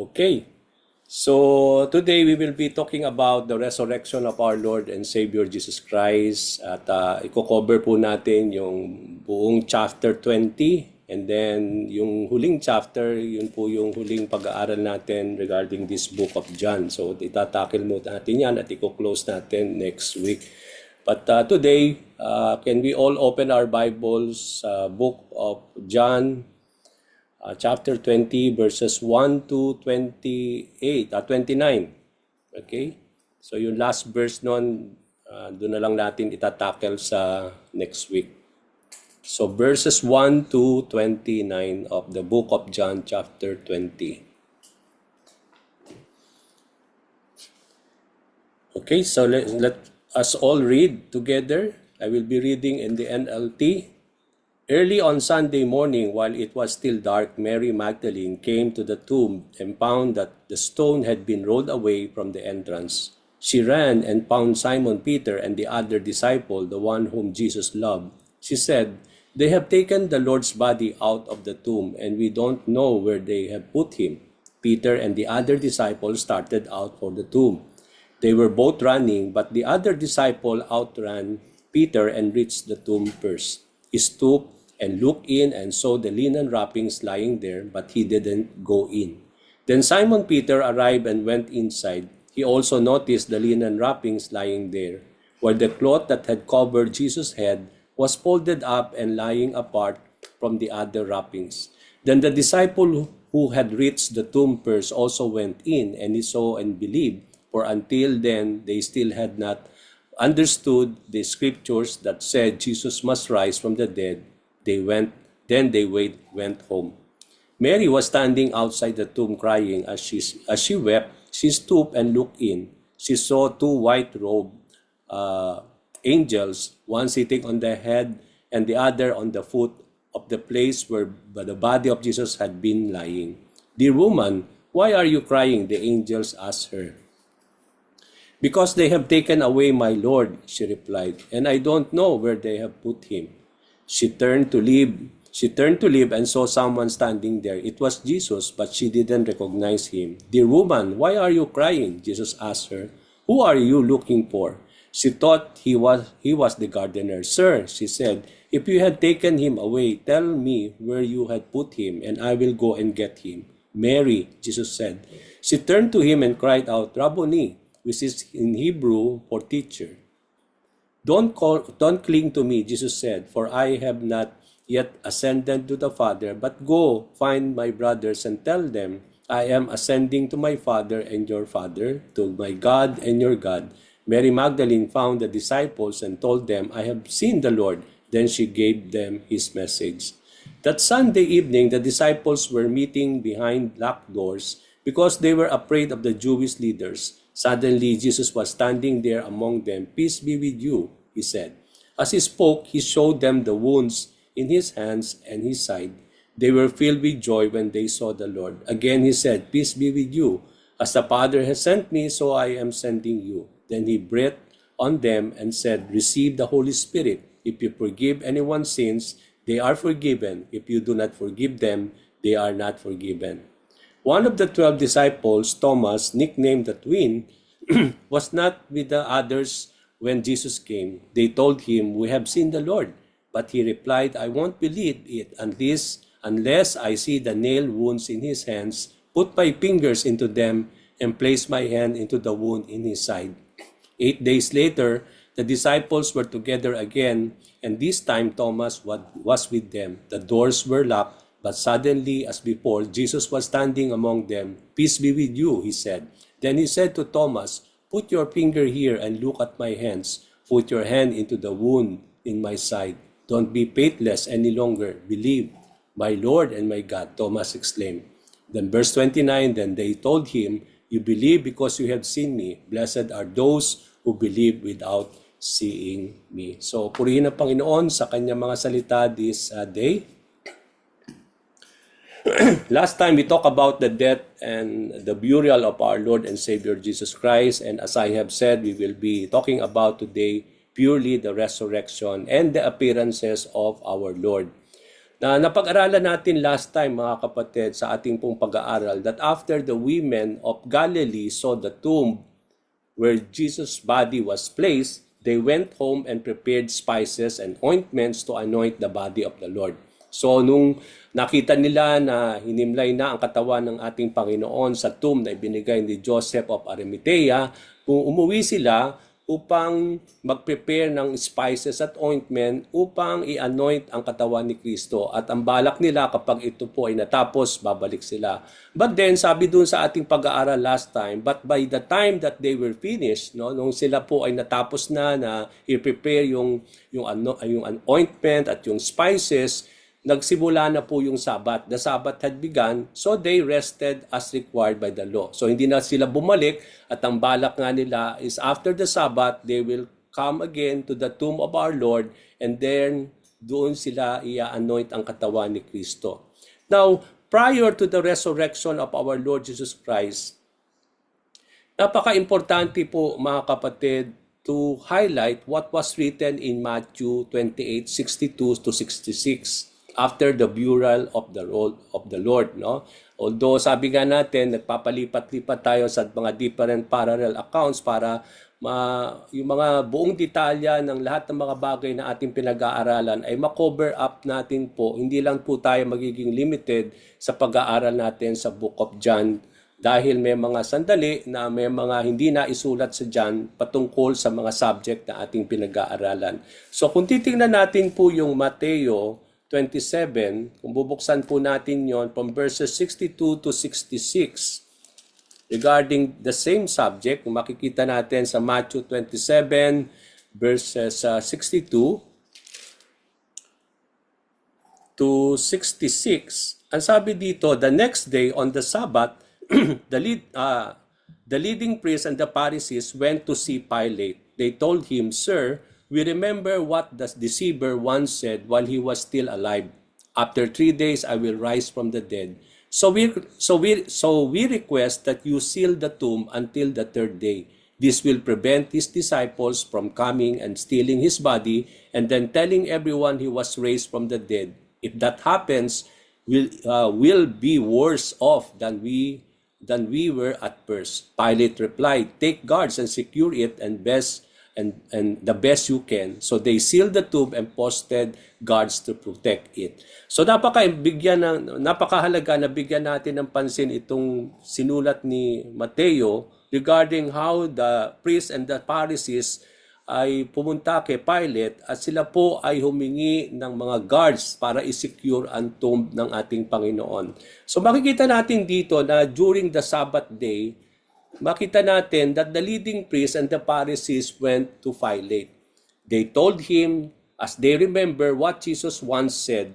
Okay, so today we will be talking about the resurrection of our Lord and Savior Jesus Christ. At i-cover po natin yung buong chapter 20 and then yung huling chapter, yun po yung huling pag-aaral natin regarding this book of John. So itatakil mo natin yan at i-close natin next week. But today, can we all open our Bibles, book of John, chapter 20 verses 1 to 29. Okay? So yung last verse nun, doon na lang natin itatakel sa next week. So verses 1 to 29 of the book of John chapter 20. Okay, so let us all read together. I will be reading in the NLT. Early on Sunday morning, while it was still dark, Mary Magdalene came to the tomb and found that the stone had been rolled away from the entrance. She ran and found Simon Peter and the other disciple, the one whom Jesus loved. She said, "They have taken the Lord's body out of the tomb, and we don't know where they have put him." Peter and the other disciple started out for the tomb. They were both running, but the other disciple outran Peter and reached the tomb first. He stooped and looked in and saw the linen wrappings lying there, but he didn't go in. Then Simon Peter arrived and went inside. He also noticed the linen wrappings lying there, where the cloth that had covered Jesus' head was folded up and lying apart from the other wrappings. Then the disciple who had reached the tomb first also went in, and he saw and believed, for until then they still had not understood the scriptures that said Jesus must rise from the dead. They went home. Mary was standing outside the tomb crying. As she wept, she stooped and looked in. She saw two white-robed angels, one sitting on the head and the other on the foot of the place where the body of Jesus had been lying. "Dear woman, why are you crying?" the angels asked her. "Because they have taken away my Lord," she replied, "and I don't know where they have put him." She turned to leave and saw someone standing there. It was Jesus, but she didn't recognize him. "Dear woman, why are you crying?" Jesus asked her. "Who are you looking for?" She thought he was the gardener. "Sir," she said, "if you had taken him away, tell me where you had put him, and I will go and get him." "Mary," Jesus said. She turned to him and cried out, "Rabboni," which is in Hebrew for teacher. Don't cling to me," Jesus said, "for I have not yet ascended to the Father, but go find my brothers and tell them, I am ascending to my Father and your Father, to my God and your God." Mary Magdalene found the disciples and told them, "I have seen the Lord." Then she gave them his message. That Sunday evening, the disciples were meeting behind locked doors because they were afraid of the Jewish leaders. Suddenly, Jesus was standing there among them. "Peace be with you," he said. As he spoke, he showed them the wounds in his hands and his side. They were filled with joy when they saw the Lord. Again he said, "Peace be with you. As the Father has sent me, so I am sending you." Then he breathed on them and said, "Receive the Holy Spirit. If you forgive anyone's sins, they are forgiven. If you do not forgive them, they are not forgiven." One of the 12 disciples, Thomas, nicknamed the twin, was not with the others when Jesus came. They told him, "We have seen the Lord." But he replied, "I won't believe it unless I see the nail wounds in his hands, put my fingers into them, and place my hand into the wound in his side." 8 days later, the disciples were together again, and this time Thomas was with them. The doors were locked, but suddenly, as before, Jesus was standing among them. "Peace be with you," he said. Then he said to Thomas, "Put your finger here and look at my hands. Put your hand into the wound in my side. Don't be faithless any longer. Believe." "My Lord and my God," Thomas exclaimed. Then verse 29, then they told him, "You believe because you have seen me. Blessed are those who believe without seeing me." So, purihin ang Panginoon sa kanyang mga salita this day. Last time we talked about the death and the burial of our Lord and Savior Jesus Christ, and as I have said, we will be talking about today purely the resurrection and the appearances of our Lord. Na napag-aralan natin last time mga kapatid sa ating pong pag-aaral that after the women of Galilee saw the tomb where Jesus' body was placed, they went home and prepared spices and ointments to anoint the body of the Lord. So nung nakita nila na hinimlay na ang katawan ng ating Panginoon sa tomb na ibinigay ni Joseph of Arimathea, kung umuwi sila upang mag-prepare ng spices at ointment upang i-anoint ang katawan ni Kristo. At ang balak nila kapag ito po ay natapos, babalik sila. But then, sabi dun sa ating pag-aaral last time, but by the time that they were finished, no, nung sila po ay natapos na i-prepare yung ointment at yung spices, nagsimula na po yung Sabbath. The Sabbath had begun, so they rested as required by the law. So hindi na sila bumalik at ang balak nga nila is after the Sabbath, they will come again to the tomb of our Lord and then doon sila i-anoint ang katawan ni Kristo. Now, prior to the resurrection of our Lord Jesus Christ, napaka-importante po mga kapatid to highlight what was written in Matthew 28:62 to 66. After the burial of the Lord, no? Although sabi nga natin, nagpapalipat-lipat tayo sa mga different parallel accounts para yung mga buong detalya ng lahat ng mga bagay na ating pinag-aaralan ay ma-cover up natin po. Hindi lang po tayo magiging limited sa pag-aaral natin sa Book of John dahil may mga sandali na may mga hindi na isulat sa John patungkol sa mga subject na ating pinag-aaralan. So kung titingnan natin po yung Mateo 27, kung bubuksan po natin yon from verses 62 to 66 regarding the same subject, kung makikita natin sa Matthew 27 verses 62 to 66, ang sabi dito, the next day on the Sabbath, the leading priests and the Pharisees went to see Pilate. They told him, "Sir, we remember what the deceiver once said while he was still alive. After 3 days, I will rise from the dead. So we request that you seal the tomb until the 3rd day. This will prevent his disciples from coming and stealing his body and then telling everyone he was raised from the dead. If that happens, we'll be worse off than we were at first." Pilate replied, "Take guards and secure it and the best you can." So they sealed the tomb and posted guards to protect it. So napakahalaga na bigyan natin ng pansin itong sinulat ni Mateo regarding how the priests and the Pharisees ay pumunta kay Pilate at sila po ay humingi ng mga guards para i-secure ang tomb ng ating Panginoon. So makikita natin dito na during the Sabbath day, makita natin that the leading priests and the Pharisees went to Pilate. They told him, as they remember what Jesus once said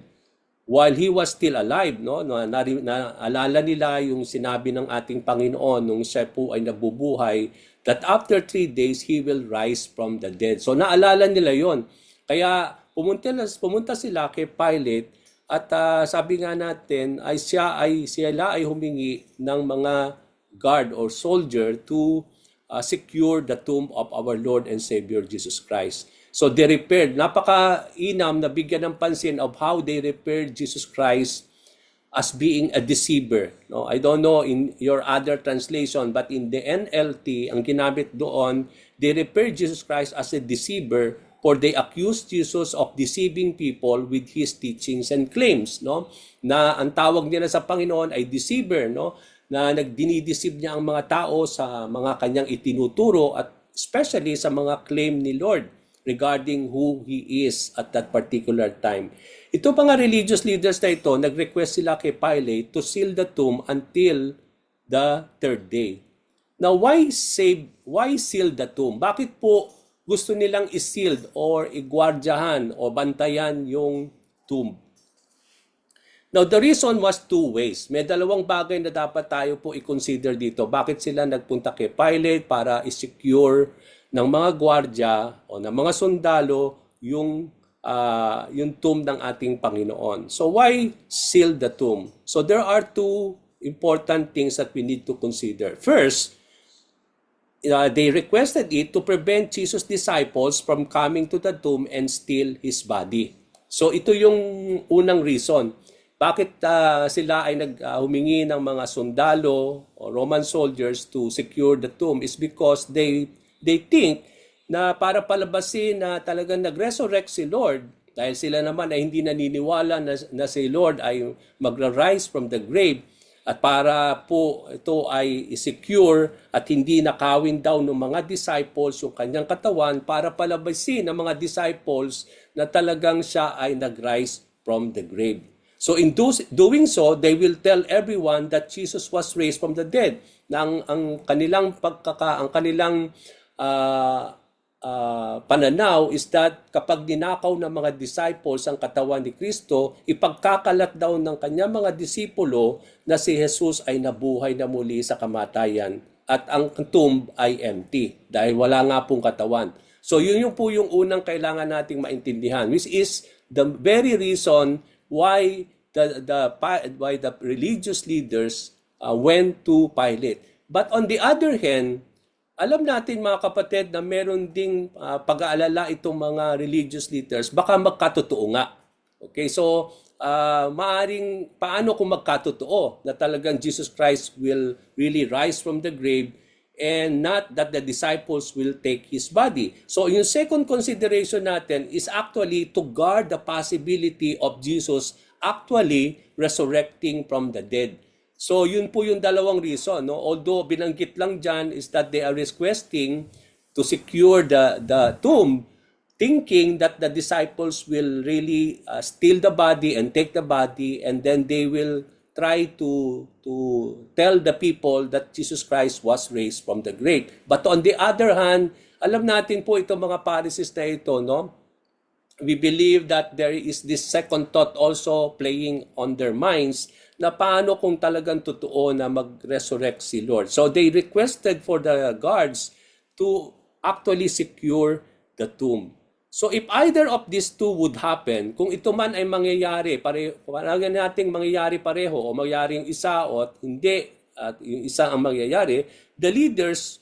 while he was still alive, no? Naalala nila yung sinabi ng ating Panginoon nung siya po ay nabubuhay, that after 3 days, he will rise from the dead. So naalala nila yon. Kaya pumunta sila kay Pilate at sabi nga natin, sila ay humingi ng mga guard or soldier to secure the tomb of our Lord and Savior Jesus Christ. So they repaired, napaka-inam na bigyan ng pansin of how they repaired Jesus Christ as being a deceiver. No, I don't know in your other translation, but in the NLT, ang ginamit doon, they repaired Jesus Christ as a deceiver, for they accused Jesus of deceiving people with his teachings and claims. No, na ang tawag nila sa Panginoon ay deceiver, no, na nagdinideceive niya ang mga tao sa mga kanyang itinuturo at especially sa mga claim ni Lord regarding who He is at that particular time. Ito pa nga religious leaders na ito, nag-request sila kay Pilate to seal the tomb until the 3rd day. Now, why seal the tomb? Bakit po gusto nilang i-sealed or igwardyahan o bantayan yung tomb? Now, the reason was 2 ways. May dalawang bagay na dapat tayo po i-consider dito. Bakit sila nagpunta kay Pilate para i-secure ng mga gwardya o ng mga sundalo yung tomb ng ating Panginoon. So, why seal the tomb? So, there are 2 important things that we need to consider. First, they requested it to prevent Jesus' disciples from coming to the tomb and steal his body. So ito yung unang reason. Bakit sila ay humingi ng mga sundalo o Roman soldiers to secure the tomb is because they think na para palabasin na talagang nag-resurrect si Lord dahil sila naman ay hindi naniniwala na si Lord ay magra-rise from the grave at para po ito ay secure at hindi nakawin daw ng mga disciples yung kanyang katawan para palabasin ng mga disciples na talagang siya ay nag-rise from the grave. So in doing so, they will tell everyone that Jesus was raised from the dead. Na ang kanilang pananaw is that kapag ninakaw ng mga disciples ang katawan ni Kristo, ipagkakalat daw ng kanyang mga disipulo na si Jesus ay nabuhay na muli sa kamatayan at ang tomb ay empty dahil wala nga pong katawan. So yun yung po yung unang kailangan nating maintindihan, which is the very reason why the religious leaders went to Pilate. But on the other hand, alam natin mga kapatid na meron ding pag-aalala itong mga religious leaders, baka magkatotoo nga. Okay, so maaring paano kung magkatotoo na talagang Jesus Christ will really rise from the grave and not that the disciples will take His body. So yung second consideration natin is actually to guard the possibility of Jesus actually resurrecting from the dead. So yun po yung dalawang reason. No? Although binanggit lang dyan is that they are requesting to secure the tomb, thinking that the disciples will really steal the body and take the body, and then they will try to tell the people that Jesus Christ was raised from the grave. But on the other hand, alam natin po itong mga Pharisees na ito, no? We believe that there is this second thought also playing on their minds na paano kung talagang totoo na mag-resurrect si Lord. So they requested for the guards to actually secure the tomb. So if either of these two would happen, kung ito man ay mangyayari, parang nating mangyayari pareho o mangyayari yung isa o hindi at yung isa ang mangyayari, the leaders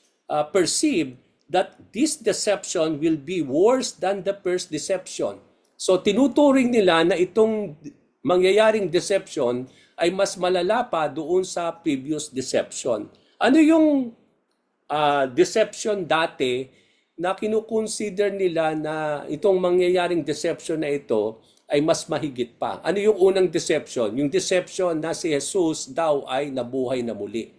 perceive that this deception will be worse than the first deception. So tinuturing nila na itong mangyayaring deception ay mas malala pa doon sa previous deception. Ano yung deception dati na kinukonsider nila na itong mangyayaring deception na ito ay mas mahigit pa? Ano yung unang deception? Yung deception na si Jesus daw ay nabuhay na muli.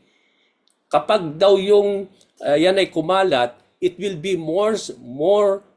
Kapag daw yung yan ay kumalat, it will be more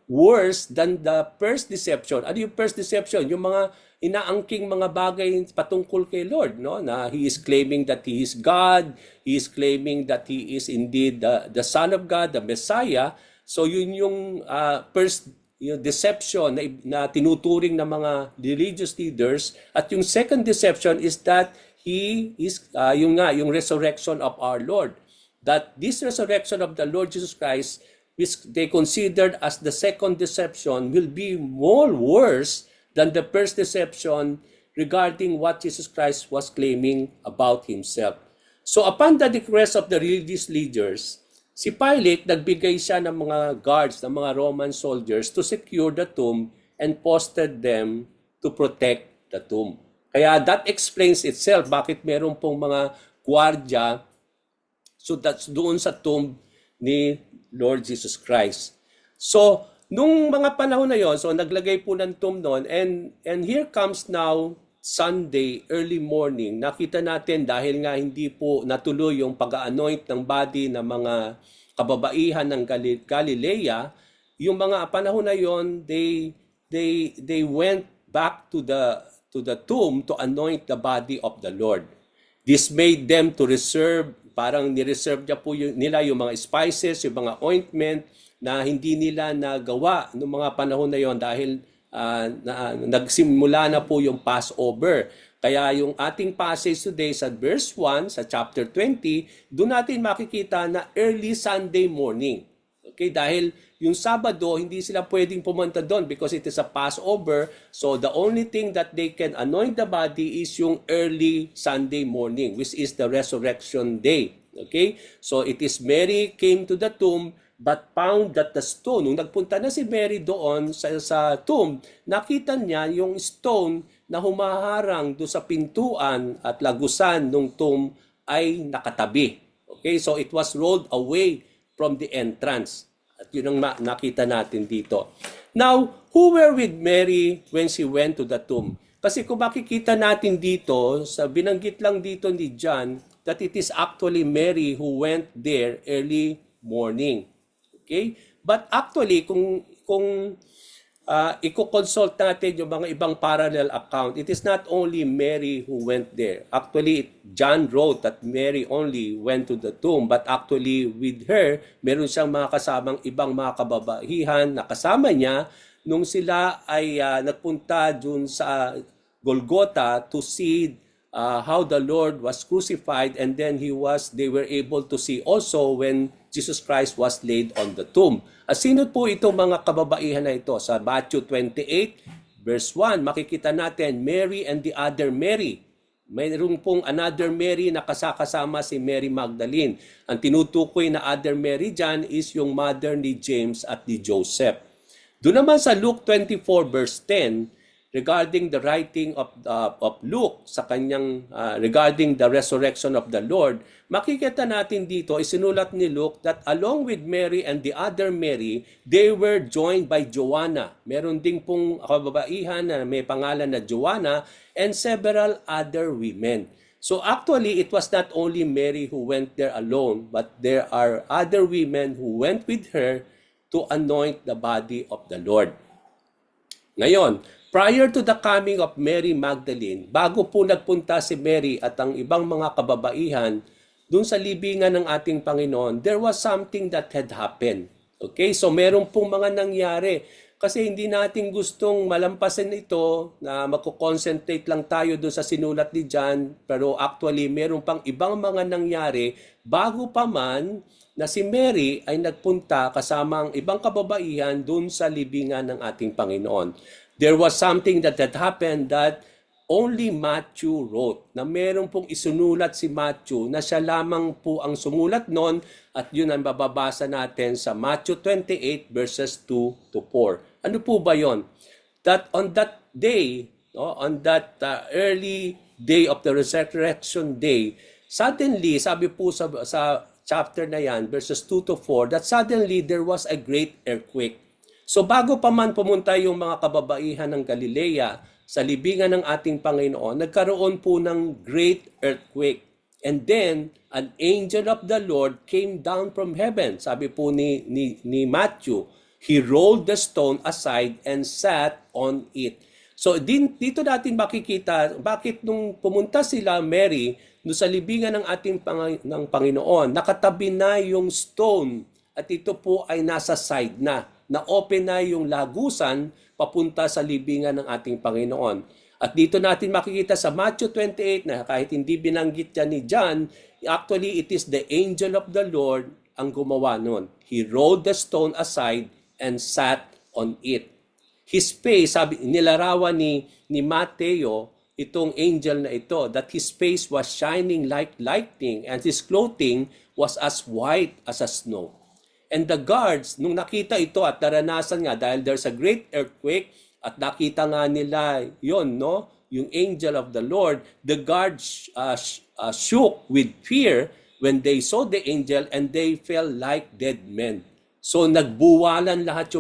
worse than the first deception. Ano yung first deception? Yung mga inaangking mga bagay patungkol kay Lord, no? Na He is claiming that He is God, He is claiming that He is indeed the Son of God, the Messiah. So yun yung first yung deception na tinuturing ng mga religious leaders. At yung second deception is that He is yung resurrection of our Lord. That this resurrection of the Lord Jesus Christ, which they considered as the second deception, will be more worse than the first deception regarding what Jesus Christ was claiming about Himself. So upon the request of the religious leaders, si Pilate, nagbigay siya ng mga guards, ng mga Roman soldiers to secure the tomb and posted them to protect the tomb. Kaya that explains itself bakit meron pong mga gwardiya so that's doon sa tomb ni Lord Jesus Christ. So, nung mga panahon na yon, so naglagay po ng tomb noon, and here comes now Sunday, early morning, nakita natin dahil nga hindi po natuloy yung pag-anoint ng body ng mga kababaihan ng Galilea, yung mga panahon na yon, they went back to the tomb to anoint the body of the Lord. This made them to reserve, parang ni-reserve niya po nila yung mga spices, yung mga ointment na hindi nila nagawa noong mga panahon na yon dahil nagsimula na po yung Passover. Kaya yung ating passage today sa verse 1, sa chapter 20, doon natin makikita na early Sunday morning. Okay, dahil yung Sabado, hindi sila pwedeng pumunta doon because it is a Passover. So the only thing that they can anoint the body is yung early Sunday morning, which is the resurrection day. Okay? So it is Mary came to the tomb but found that the stone, nung nagpunta na si Mary doon sa tomb, nakita niya yung stone na humaharang do sa pintuan at lagusan ng tomb ay nakatabi. Okay, so it was rolled away from the entrance. At yun ang nakita natin dito. Now, who were with Mary when she went to the tomb? Kasi kung makikita natin dito, binanggit lang dito ni John that it is actually Mary who went there early morning. Okay? But actually, kung i-consult natin yung mga ibang parallel account, it is not only Mary who went there. Actually, John wrote that Mary only went to the tomb, but actually with her, meron siyang mga kasamang ibang mga kababaihan na kasama niya nung sila ay nagpunta dun sa Golgotha to see how the Lord was crucified, and then they were able to see also when Jesus Christ was laid on the tomb. Sino po itong mga kababaihan na ito? Sa Matthew 28 verse 1, makikita natin Mary and the other Mary. Mayroon pong another Mary na kasama si Mary Magdalene. Ang tinutukoy na other Mary dyan is yung mother ni James at ni Joseph. Doon naman sa Luke 24 verse 10, regarding the writing of Luke sa kanyang regarding the resurrection of the Lord, makikita natin dito, isinulat ni Luke that along with Mary and the other Mary, they were joined by Joanna. Meron ding pong kababaihan na may pangalan na Joanna and several other women. So actually, it was not only Mary who went there alone, but there are other women who went with her to anoint the body of the Lord. Ngayon, prior to the coming of Mary Magdalene, bago po nagpunta si Mary at ang ibang mga kababaihan dun sa libingan ng ating Panginoon, there was something that had happened. Okay? So meron pong mga nangyari. Kasi hindi natin gustong malampasin ito na magko-concentrate lang tayo doon sa sinulat ni John, pero actually meron pang ibang mga nangyari bago pa man na si Mary ay nagpunta kasama ang ibang kababaihan doon sa libingan ng ating Panginoon. There was something that had happened that only Matthew wrote, na meron pong isunulat si Matthew na siya lamang po ang sumulat noon, at yun ang bababasa natin sa Matthew 28 verses 2 to 4. Ano po ba yon? That on that day, on that early day of the resurrection day, suddenly, sabi po sa chapter na yan, verses 2 to 4, that suddenly there was a great earthquake. So bago pa man pumunta yung mga kababaihan ng Galilea sa libingan ng ating Panginoon, nagkaroon po ng great earthquake. And then, an angel of the Lord came down from heaven. Sabi po ni Matthew, he rolled the stone aside and sat on it. So dito natin makikita bakit nung pumunta sila Mary no sa libingan ng ating ng Panginoon, nakatabi na yung stone at ito po ay nasa side na open na yung lagusan papunta sa libingan ng ating Panginoon. At dito natin makikita sa Matthew 28 na kahit hindi binanggit yan ni John, actually it is the angel of the Lord ang gumawa nun. He rolled the stone aside and sat on it. His face, sabi, nilarawan ni Mateo, itong angel na ito, that his face was shining like lightning and his clothing was as white as a snow. And the guards, nung nakita ito at naranasan nga, dahil there's a great earthquake, at nakita nga nila yon, no? Yung angel of the Lord, the guards shook with fear when they saw the angel and they fell like dead men. So nagbuwalan lahat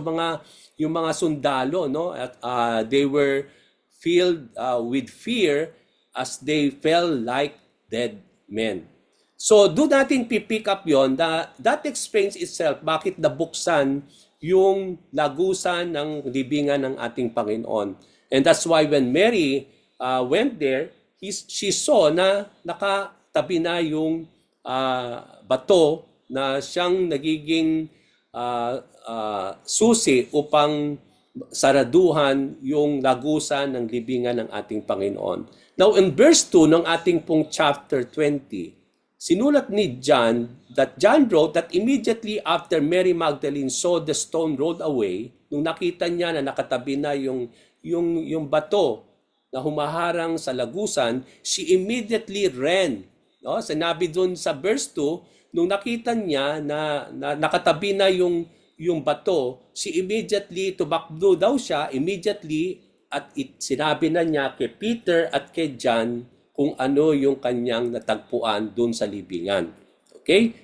yung mga sundalo, no? At they were filled with fear as they fell like dead men. So doon natin pipick up yon, that explains itself bakit nabuksan yung lagusan ng libingan ng ating Panginoon. And that's why when Mary went there, she saw na nakatabi na yung bato na siyang nagiging susi upang saraduhan yung lagusan ng libingan ng ating Panginoon. Now in verse 2 ng ating pong chapter 20, sinulat ni John that John wrote that immediately after Mary Magdalene saw the stone rolled away, nung nakita niya na nakatabi na yung bato na humaharang sa lagusan, she immediately ran. No? Sinabi dun sa verse 2 nung nakita niya na nakatabi na yung bato, immediately tumakbo daw siya immediately at sinabi na niya kay Peter at kay John kung ano yung kanyang natagpuan doon sa libingan. Okay?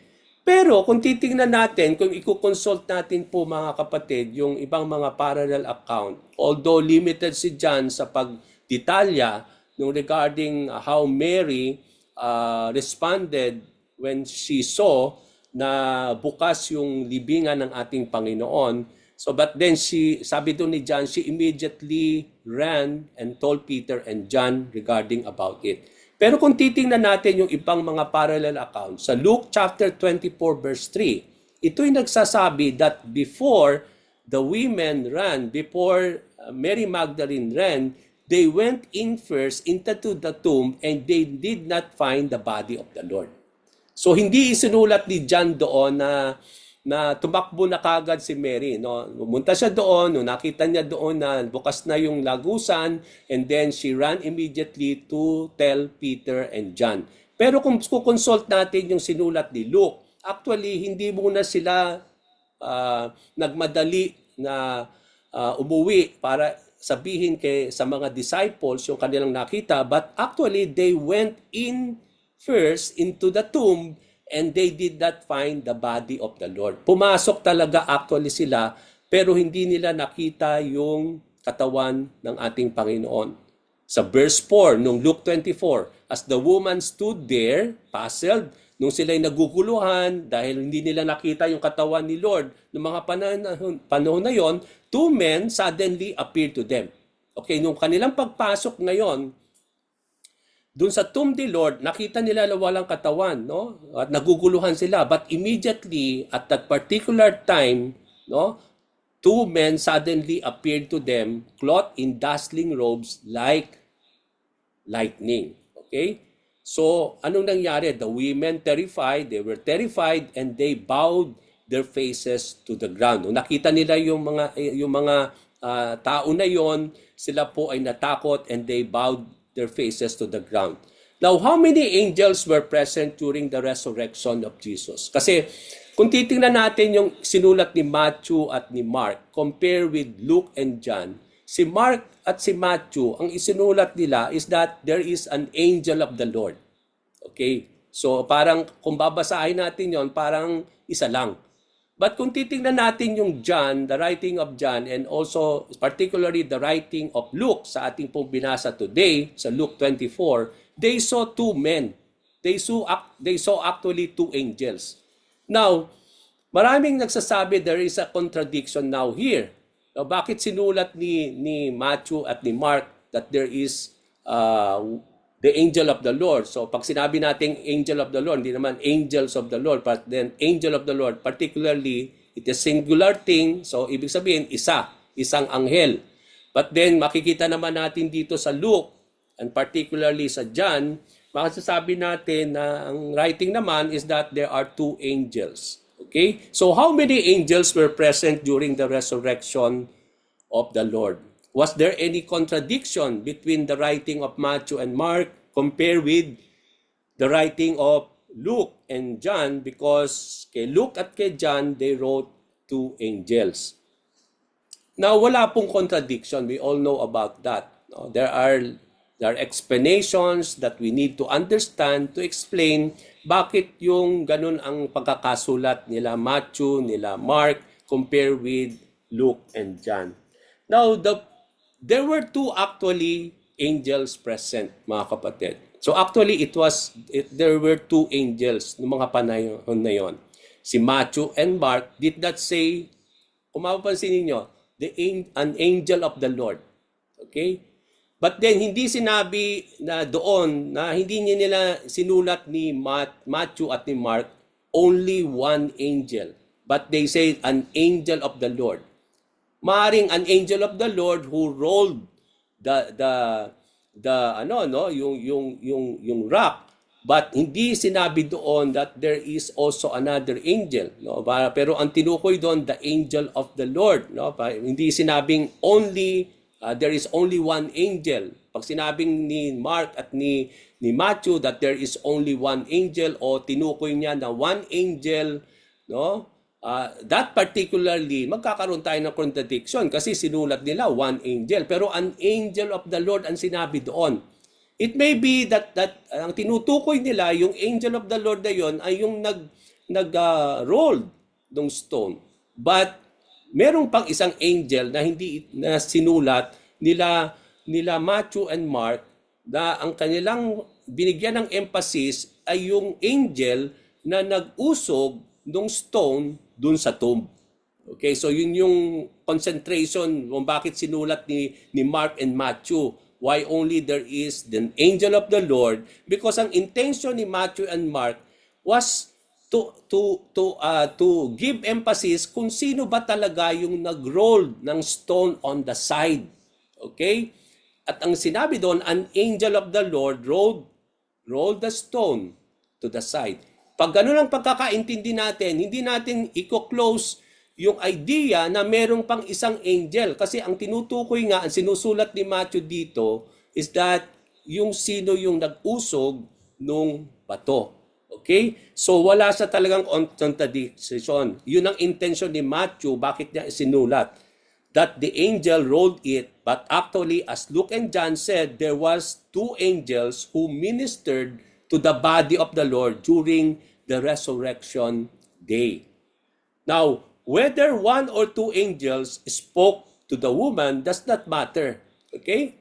Pero kung titingnan natin, kung i-consult natin po mga kapatid, yung ibang mga parallel account, although limited si John sa pagdetalya nung regarding how Mary responded when she saw na bukas yung libingan ng ating Panginoon. So but then sabi doon ni John, she immediately ran and told Peter and John regarding about it. Pero kung titingnan natin yung ibang mga parallel accounts, sa Luke chapter 24 verse 3, ito'y nagsasabi that before the women ran, before Mary Magdalene ran, they went in first into the tomb and they did not find the body of the Lord. So hindi isinulat ni John doon na tumakbo na kagad si Mary. No? Pumunta siya doon, no? Nakita niya doon na bukas na yung lagusan, and then she ran immediately to tell Peter and John. Pero kung consult natin yung sinulat ni Luke, actually hindi muna sila nagmadali na umuwi para sabihin sa mga disciples yung kanilang nakita, but actually they went in first into the tomb and they did not find the body of the Lord. Pumasok talaga actually sila, pero hindi nila nakita yung katawan ng ating Panginoon. Sa verse 4, nung Luke 24, as the woman stood there, puzzled, nung sila'y naguguluhan dahil hindi nila nakita yung katawan ni Lord, noong mga panahon na yon, two men suddenly appeared to them. Okay, nung kanilang pagpasok ngayon, doon sa tomb ni Lord, nakita nila na walang katawan, no? At naguguluhan sila. But immediately, at that particular time, no, two men suddenly appeared to them, clothed in dazzling robes like lightning. Okay? So, anong nangyari? The women they were terrified, and they bowed their faces to the ground. Nung nakita nila yung mga tao na yon, sila po ay natakot, and they bowed their faces to the ground. Now, how many angels were present during the resurrection of Jesus? Kasi kung titingnan natin yung sinulat ni Matthew at ni Mark, compare with Luke and John, si Mark at si Matthew, ang isinulat nila is that there is an angel of the Lord. Okay? So parang kung babasahin natin yon, parang isa lang. But kung titingnan natin yung John, the writing of John, and also particularly the writing of Luke sa ating pong binasa today, sa Luke 24, they saw two men. They saw actually two angels. Now, maraming nagsasabi there is a contradiction now here. Now, bakit sinulat ni Matthew at ni Mark that there is the angel of the Lord? So pag sinabi nating angel of the Lord, hindi naman angels of the Lord, but then angel of the Lord, particularly, it is singular thing. So ibig sabihin, isang anghel. But then makikita naman natin dito sa Luke, and particularly sa John, makasasabi natin na ang writing naman is that there are two angels. Okay? So how many angels were present during the resurrection of the Lord? Was there any contradiction between the writing of Matthew and Mark compared with the writing of Luke and John? Because kay Luke at kay John, they wrote two angels. Now, wala pong contradiction. We all know about that. No? There are explanations that we need to understand to explain bakit yung ganun ang pagkakasulat nila Matthew, nila Mark, compared with Luke and John. Now, there were two actually angels present, mga kapatid. So actually, there were two angels noong mga panahon na yon. Si Matthew and Mark did not say, kung mapapansin ninyo, an angel of the Lord. Okay? But then, hindi sinabi na doon, na hindi nila sinulat ni Matthew at ni Mark, only one angel. But they say, an angel of the Lord. Maaring an angel of the Lord who rolled yung rock, but hindi sinabi doon that there is also another angel, no? Pero ang tinukoy doon, the angel of the Lord, no? Hindi sinabing only there is only one angel. Pag sinabing ni Mark at ni Matthew that there is only one angel o tinukoy niya na one angel, no? That particularly, magkakaroon tayo ng contradiction kasi sinulat nila one angel. Pero an angel of the Lord ang sinabi doon. It may be that ang tinutukoy nila, yung angel of the Lord na yon ay yung roll ng stone. But merong pang isang angel na hindi na sinulat nila Matthew and Mark na ang kanilang binigyan ng emphasis ay yung angel na nag-usog ng stone dun sa tomb. Okay, so yun yung concentration kung bakit sinulat ni Mark and Matthew. Why only there is the angel of the Lord? Because ang intention ni Matthew and Mark was to give emphasis kung sino ba talaga yung nag-roll ng stone on the side. Okay? At ang sinabi doon, an angel of the Lord rolled the stone to the side. Pag gano'n ang pagkakaintindi natin, hindi natin i-close yung idea na merong pang isang angel. Kasi ang tinutukoy nga, ang sinusulat ni Matthew dito is that yung sino yung nag-usog nung bato. Okay? So wala sa talagang contradiction. Yun ang intention ni Matthew, bakit niya sinulat. That the angel rolled it, but actually, as Luke and John said, there was two angels who ministered to the body of the Lord during the resurrection day. Now, whether one or two angels spoke to the woman does not matter. Okay?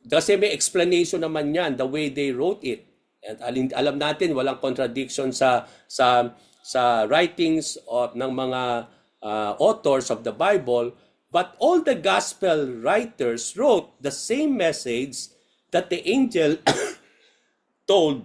Kasi may explanation naman yan, the way they wrote it. At alam natin, walang contradiction sa writings ng mga authors of the Bible. But all the gospel writers wrote the same message that the angel told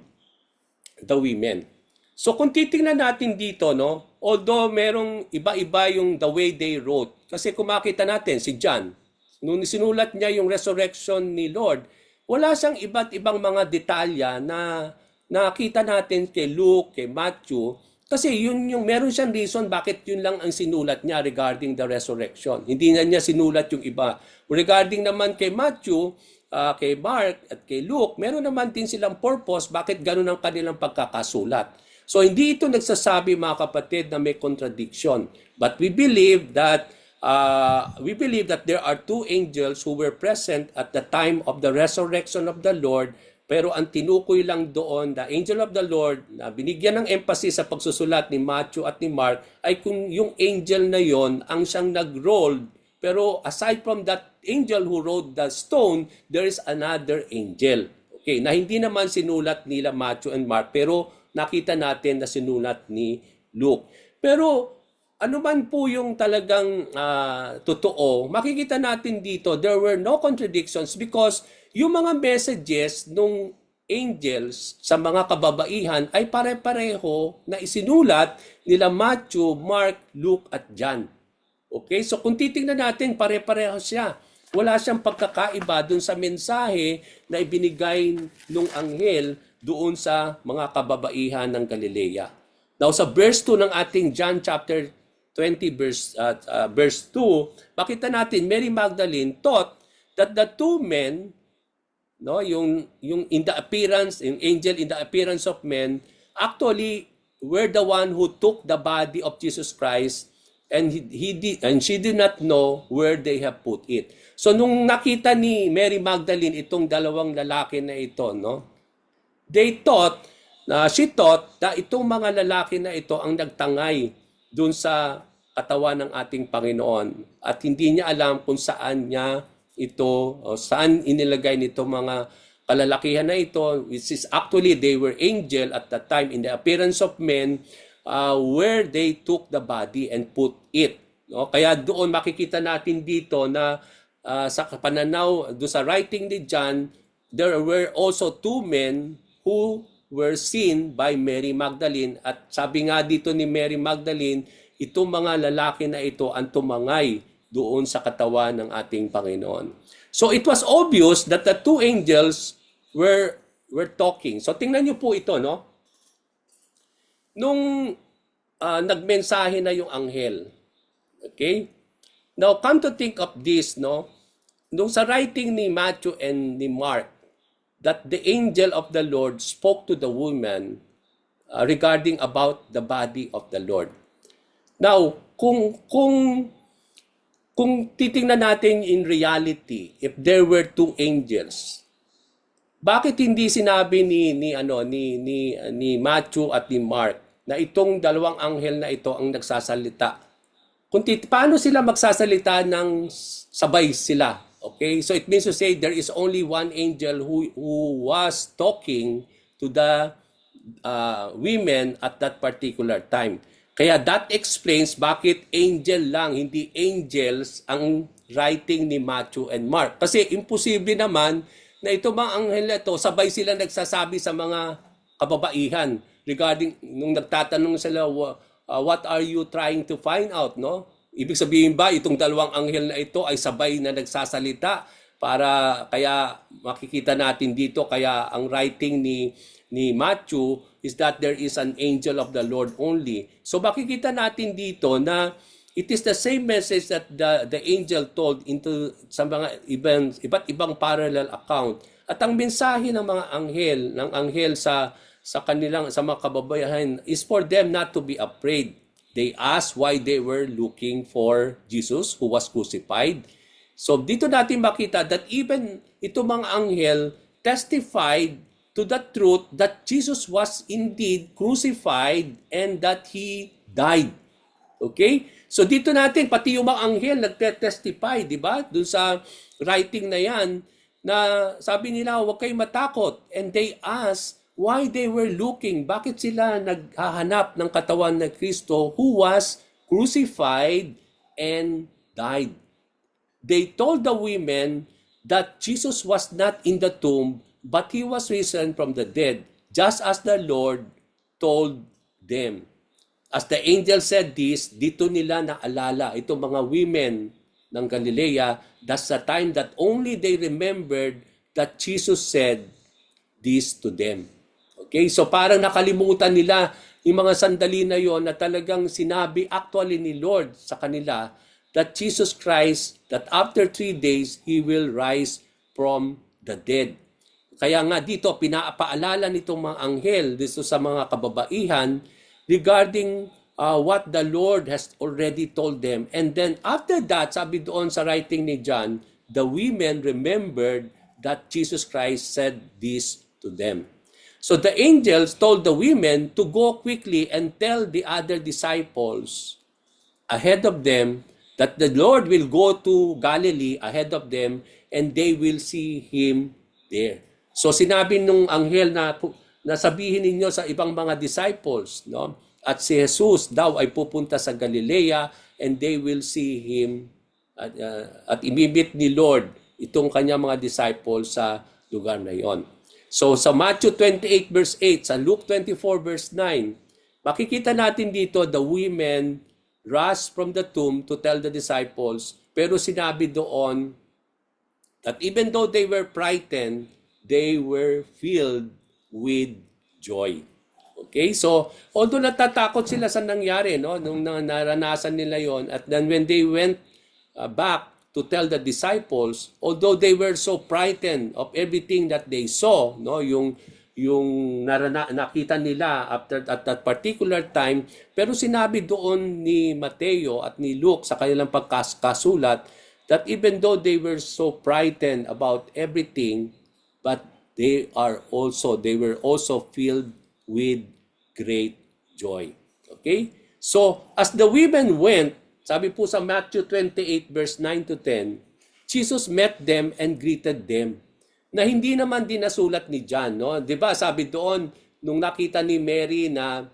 the women. So kung titingnan natin dito, no, although merong iba-iba yung the way they wrote, kasi kung makita natin si John, nung sinulat niya yung resurrection ni Lord, wala siyang iba't ibang mga detalya na nakita natin kay Luke, kay Matthew, kasi yun yung meron siyang reason bakit yun lang ang sinulat niya regarding the resurrection. Hindi na niya sinulat yung iba. Regarding naman kay Matthew, kay Mark at kay Luke, meron naman din silang purpose bakit ganun ang kanilang pagkakasulat. So hindi ito nagsasabi mga kapatid na may contradiction. But we believe that there are two angels who were present at the time of the resurrection of the Lord. Pero ang tinukoy lang doon, the angel of the Lord, na binigyan ng emphasis sa pagsusulat ni Matthew at ni Mark, ay kung yung angel na yon ang siyang nag-roll. Pero aside from that angel who rolled the stone, there is another angel. Okay, na hindi naman sinulat nila Matthew and Mark, pero nakita natin na sinulat ni Luke. Pero ano man po yung talagang totoo, makikita natin dito, there were no contradictions because yung mga messages nung angels sa mga kababaihan ay pare-pareho na isinulat nila Matthew, Mark, Luke at John. Okay? So kung titingnan natin, pare-pareho siya. Wala siyang pagkakaiba dun sa mensahe na ibinigay nung anghel doon sa mga kababaihan ng Galilea. Now sa verse 2 ng ating John chapter 20 verse 2, makita natin Mary Magdalene taught that the two men, no, yung in the appearance, yung angel in the appearance of men, actually were the one who took the body of Jesus Christ, and she did not know where they have put it. So nung nakita ni Mary Magdalene itong dalawang lalaki na ito, no, she thought na itong mga lalaki na ito ang nagtangay dun sa katawan ng ating Panginoon, at hindi niya alam kung saan niya ito, o saan inilagay nito mga kalalakihan na ito, which is actually they were angel at that time in the appearance of men, where they took the body and put it. No? Kaya doon makikita natin dito na sa pananaw, do sa writing ni John, there were also two men who were seen by Mary Magdalene, at sabi nga dito ni Mary Magdalene, itong mga lalaki na ito ang tumangay doon sa katawan ng ating Panginoon. So it was obvious that the two angels were talking. So tingnan niyo po ito, no? Nung nagmensahe na yung anghel. Okay? Now come to think of this, no? nung sa writing ni Matthew and ni Mark, that the angel of the Lord spoke to the woman regarding about the body of the Lord. Now, kung titingnan natin in reality, if there were two angels, bakit hindi sinabi ni Matthew at ni Mark na itong dalawang anghel na ito ang nagsasalita? Paano sila magsasalita ng sabay sila? Okay? So it means to say there is only one angel who was talking to the women at that particular time. Kaya that explains bakit angel lang, hindi angels ang writing ni Matthew and Mark. Kasi imposible naman na ito mga anghel na ito, sabay sila nagsasabi sa mga kababaihan regarding, nung nagtatanong sila, what are you trying to find out, no? Ibig sabihin ba, itong dalawang anghel na ito ay sabay na nagsasalita para, kaya makikita natin dito, kaya ang writing ni Matthew is that there is an angel of the Lord only. So makikita natin dito na it is the same message that the angel told into sa mga iba't ibang parallel account. At ang mensahe ng mga anghel sa mga kababayan is for them not to be afraid. They asked why they were looking for Jesus who was crucified. So dito natin makita that even ito mga anghel testified to the truth that Jesus was indeed crucified and that He died. Okay? So dito natin, pati yung mga anghel nagte-testify, di ba? Doon sa writing na yan, na sabi nila, huwag kayong matakot. And they asked why they were looking. Bakit sila naghahanap ng katawan ng Kristo who was crucified and died? They told the women that Jesus was not in the tomb, but He was risen from the dead, just as the Lord told them. As the angel said this, dito nila naalala, itong mga women ng Galilea, that's the time that only they remembered that Jesus said this to them. Okay, so parang nakalimutan nila yung mga sandali na yon na talagang sinabi actually ni Lord sa kanila that Jesus Christ, that after 3 days, He will rise from the dead. Kaya nga dito, pinapaalala nitong mga anghel dito sa mga kababaihan regarding what the Lord has already told them. And then after that, sabi doon sa writing ni John, the women remembered that Jesus Christ said this to them. So the angels told the women to go quickly and tell the other disciples ahead of them that the Lord will go to Galilee ahead of them and they will see Him there. So sinabi nung anghel na sabihin ninyo sa ibang mga disciples, no? At si Jesus daw ay pupunta sa Galilea and they will see Him at imimit ni Lord itong kanyang mga disciples sa lugar na yon. So sa Matthew 28 verse 8, sa Luke 24 verse 9, makikita natin dito the women rushed from the tomb to tell the disciples, pero sinabi doon that even though they were frightened, they were filled with joy. Okay? So, although natatakot sila sa nangyari, no? Nung naranasan nila yon, at then when they went back to tell the disciples, although they were so frightened of everything that they saw, no? Yung nakita nila at that particular time, pero sinabi doon ni Mateo at ni Luke sa kanilang pagkasulat that even though they were so frightened about everything, but they were also filled with great joy. Okay? So, as the women went, sabi po sa Matthew 28 verse 9 to 10, Jesus met them and greeted them. Na hindi naman din nasulat ni John, no? 'Di ba? Sabi doon nung nakita ni Mary na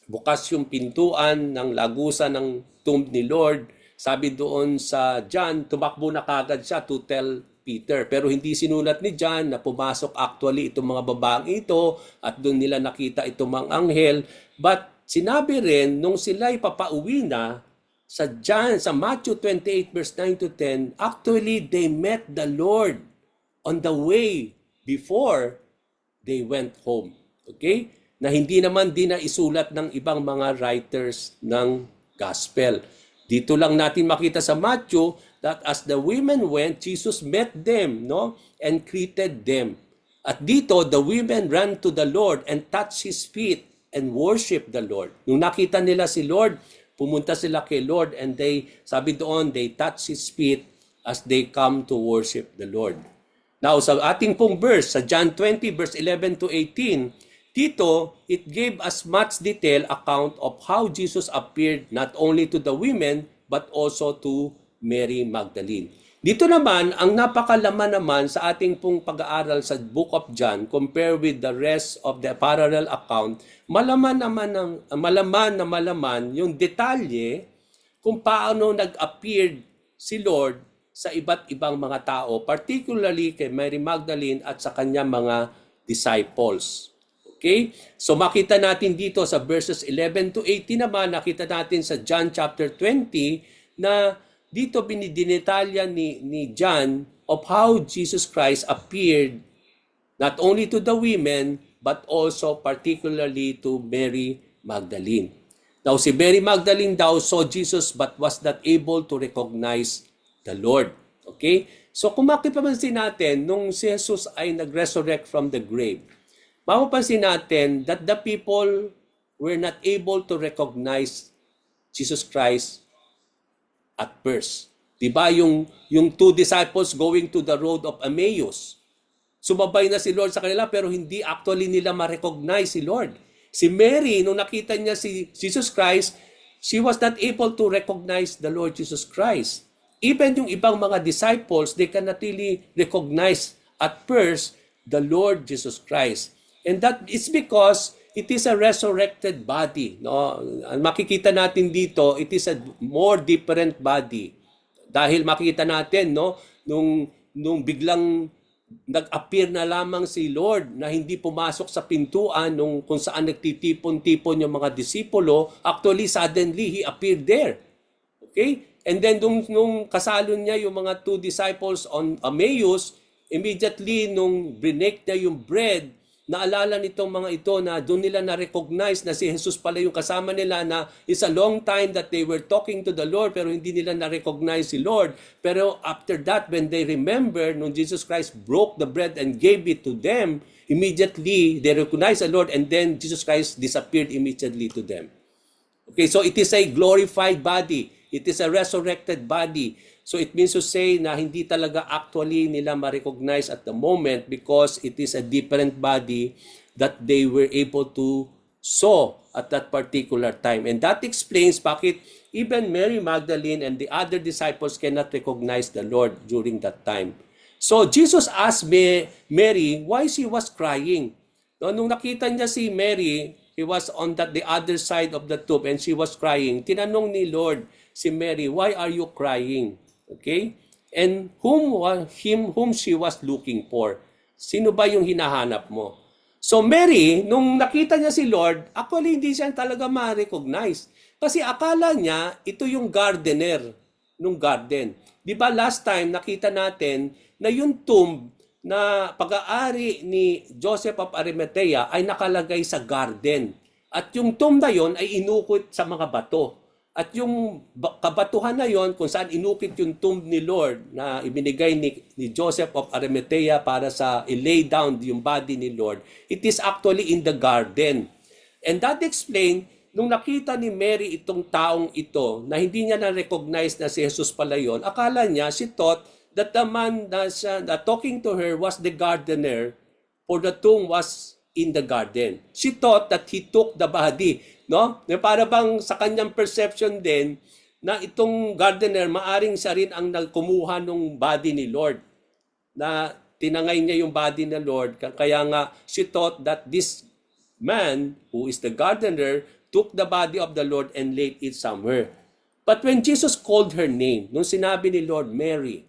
bukas yung pintuan ng lagusan ng tomb ni Lord, sabi doon sa John, tumakbo na kagad siya to tell Peter. Pero hindi sinulat ni John na pumasok actually itong mga babaeng ito at doon nila nakita itong mga anghel. But sinabi rin nung sila'y papauwi na sa Matthew 28 verse 9 to 10, actually they met the Lord on the way before they went home. Okay? Na hindi naman din na isulat ng ibang mga writers ng gospel. Dito lang natin makita sa Matthew that as the women went, Jesus met them, no? And greeted them. At dito, the women ran to the Lord and touched His feet and worshiped the Lord. Nung nakita nila si Lord, pumunta sila kay Lord and sabi doon, they touched His feet as they come to worship the Lord. Now, sa ating pong verse, sa John 20, verse 11 to 18, dito, it gave us much detailed account of how Jesus appeared not only to the women, but also to Mary Magdalene. Dito naman, ang napakalaman naman sa ating pong pag-aaral sa Book of John, compare with the rest of the parallel account, malaman yung detalye kung paano nag-appear si Lord sa iba't ibang mga tao, particularly kay Mary Magdalene at sa kanyang mga disciples. Okay? So makita natin dito sa verses 11 to 18 naman, nakita natin sa John chapter 20 na dito binidetalya ni John of how Jesus Christ appeared not only to the women but also particularly to Mary Magdalene. Now si Mary Magdalene daw saw Jesus but was not able to recognize the Lord. Okay? So kung makipapansin natin, nung si Jesus ay nag-resurrect from the grave, mapapansin natin that the people were not able to recognize Jesus Christ at first. Diba yung two disciples going to the road of Emmaus, sumabay na si Lord sa kanila pero hindi actually nila ma-recognize si Lord. Si Mary, nung nakita niya si Jesus Christ, she was not able to recognize the Lord Jesus Christ. Even yung ibang mga disciples, they cannot really recognize at first the Lord Jesus Christ. And that is because it is a resurrected body. No? Makikita natin dito, it is a more different body. Dahil makikita natin, no, nung biglang nag-appear na lamang si Lord na hindi pumasok sa pintuan kung saan nagtitipon-tipon yung mga disipulo, actually, suddenly, He appeared there. Okay? And then nung kasalon niya yung mga two disciples on Emmaus, immediately nung break niya yung bread, naalala nitong mga ito na doon nila na-recognize na si Jesus pala yung kasama nila, na it's a long time that they were talking to the Lord pero hindi nila na-recognize si Lord. Pero after that, when they remember, nung Jesus Christ broke the bread and gave it to them, immediately they recognized the Lord and then Jesus Christ disappeared immediately to them. Okay, so it is a glorified body. It is a resurrected body. So it means to say na hindi talaga actually nila ma-recognize at the moment because it is a different body that they were able to saw at that particular time. And that explains bakit even Mary Magdalene and the other disciples cannot recognize the Lord during that time. So Jesus asked Mary why she was crying. No, nung nakita niya si Mary, he was on the other side of the tomb and she was crying. Tinanong ni Lord si Mary, why are you crying? Okay? And whom she was looking for? Sino ba yung hinahanap mo? So Mary, nung nakita niya si Lord, actually hindi siya talaga ma-recognize. Kasi akala niya, ito yung gardener nung garden. Di ba last time nakita natin na yung tomb na pag-aari ni Joseph of Arimathea ay nakalagay sa garden. At yung tomb na yon ay inukit sa mga bato. At yung kabatuhan na yon kung saan inukit yung tomb ni Lord na ibinigay ni Joseph of Arimathea para sa i-lay down yung body ni Lord, it is actually in the garden. And that explains, nung nakita ni Mary itong taong ito, na hindi niya na-recognize na si Jesus pala yun, akala niya, she thought that the man that talking to her was the gardener, for the tomb was in the garden. She thought that he took the body. No? Para bang sa kanyang perception din na itong gardener, maaring siya rin ang nagkumuha ng body ni Lord. Na tinangay niya yung body ni Lord. Kaya nga, she thought that this man, who is the gardener, took the body of the Lord and laid it somewhere. But when Jesus called her name, nung sinabi ni Lord, Mary,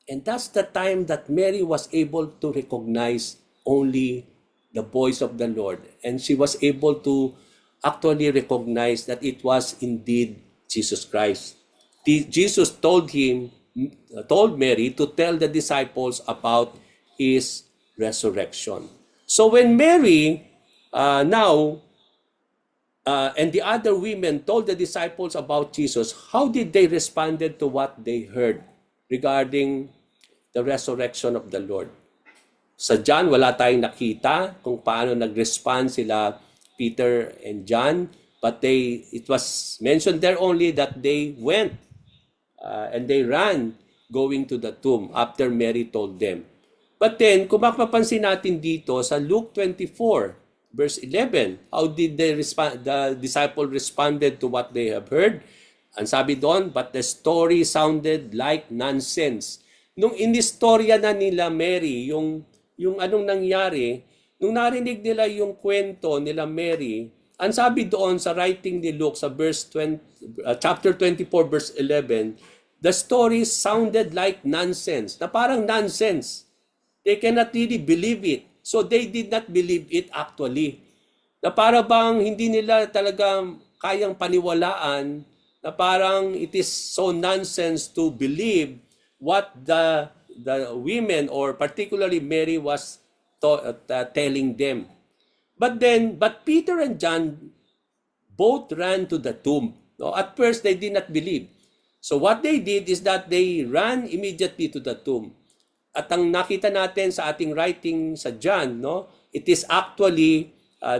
and that's the time that Mary was able to recognize only the voice of the Lord. And she was able to actually recognize that it was indeed Jesus Christ. Jesus told Mary to tell the disciples about His resurrection. So when Mary and the other women told the disciples about Jesus, how did they respond to what they heard? regarding the resurrection of the Lord. Sa John, wala tayong nakita kung paano nag-respond sila Peter and John, but it was mentioned there only that they went and they ran going to the tomb after Mary told them. But then, kung mapapansin natin dito sa Luke 24, verse 11, how did the disciple responded to what they have heard? Ang sabi doon, but the story sounded like nonsense. Nung inistorya na nila Mary, yung anong nangyari, nung narinig nila yung kwento nila Mary, ang sabi doon sa writing ni Luke sa chapter 24 verse 11, the story sounded like nonsense. Na parang nonsense. They cannot really believe it. So they did not believe it actually. Na para bang hindi nila talaga kayang paniwalaan, na parang it is so nonsense to believe what the women or particularly Mary was telling them. But Peter and John both ran to the tomb. No? At first, they did not believe. So what they did is that they ran immediately to the tomb. At ang nakita natin sa ating writing sa John, no, it is actually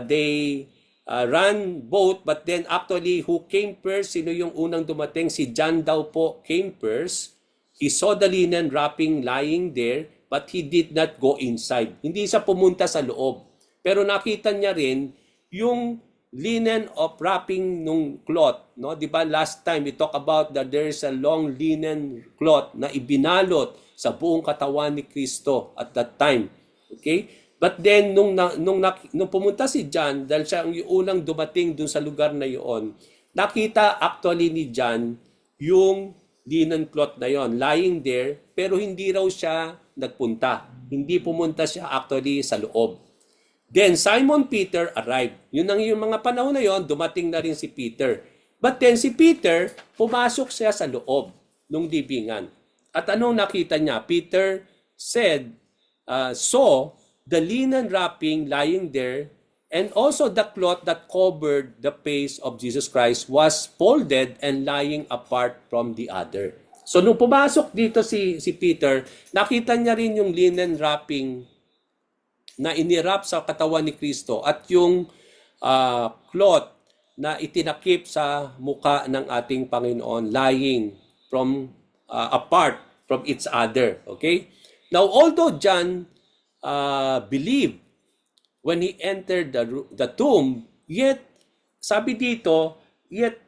they ran both, but then actually who came first, sino yung unang dumating? Si John daw po came first. He saw the linen wrapping lying there, but he did not go inside. Hindi siya pumunta sa loob. Pero nakita niya rin yung linen of wrapping nung cloth. No? Di ba last time we talk about that there is a long linen cloth na ibinalot sa buong katawan ni Kristo at that time. Okay? But then, nung pumunta si John, dahil siya ang unang dumating dun sa lugar na yun, nakita actually ni John yung linen cloth na yon lying there, pero hindi raw siya nagpunta. Hindi pumunta siya actually sa loob. Then Simon Peter arrived. Yun ang yung mga panahon na yon, dumating na rin si Peter. But then si Peter, pumasok siya sa loob ng libingan. At anong nakita niya? Peter saw the linen wrapping lying there, and also the cloth that covered the face of Jesus Christ was folded and lying apart from the other. So nung pumasok dito si Peter, nakita niya rin yung linen wrapping na inirap sa katawan ni Kristo at yung cloth na itinakip sa muka ng ating Panginoon lying from apart from each other. Okay? Now, although John believed when he entered the tomb, yet, sabi dito, yet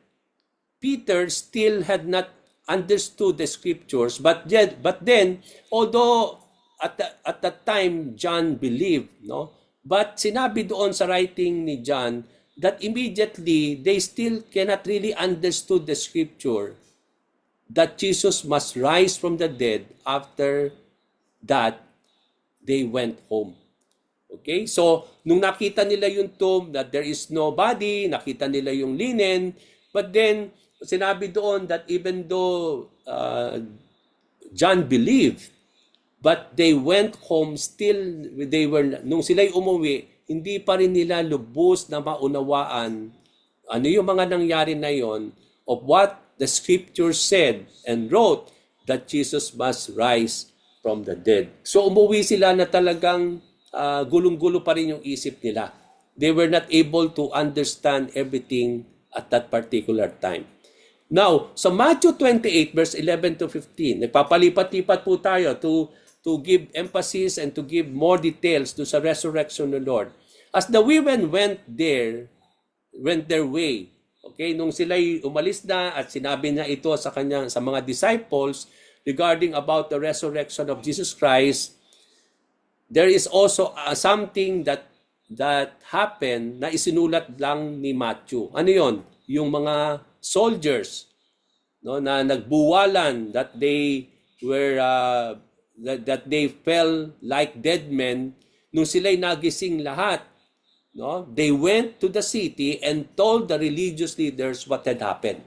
Peter still had not understood the scriptures, but then, although at that time John believed, no, but sinabi doon sa writing ni John that immediately they still cannot really understood the scripture that Jesus must rise from the dead. After that, they went home. Okay? So, nung nakita nila yung tomb that there is no body, nakita nila yung linen, but then, sinabi doon that even though John believed, but they went home still, nung sila'y umuwi, hindi pa rin nila lubos na maunawaan ano yung mga nangyari na yon of what the scripture said and wrote that Jesus must rise from the dead. So umuwi sila na talagang gulong-gulo pa rin yung isip nila. They were not able to understand everything at that particular time. Now, sa Matthew 28 verse 11 to 15, nagpapalipat-lipat po tayo to give emphasis and to give more details to sa resurrection of the Lord. As the women went their way, okay, nung sila'y umalis na at sinabi niya ito sa mga disciples regarding about the resurrection of Jesus Christ, there is also something that happened na isinulat lang ni Matthew. Ano yon? Yung mga soldiers, no, na nagbuwalan that they were that they fell like dead men nung sila'y nagising lahat. No? They went to the city and told the religious leaders what had happened.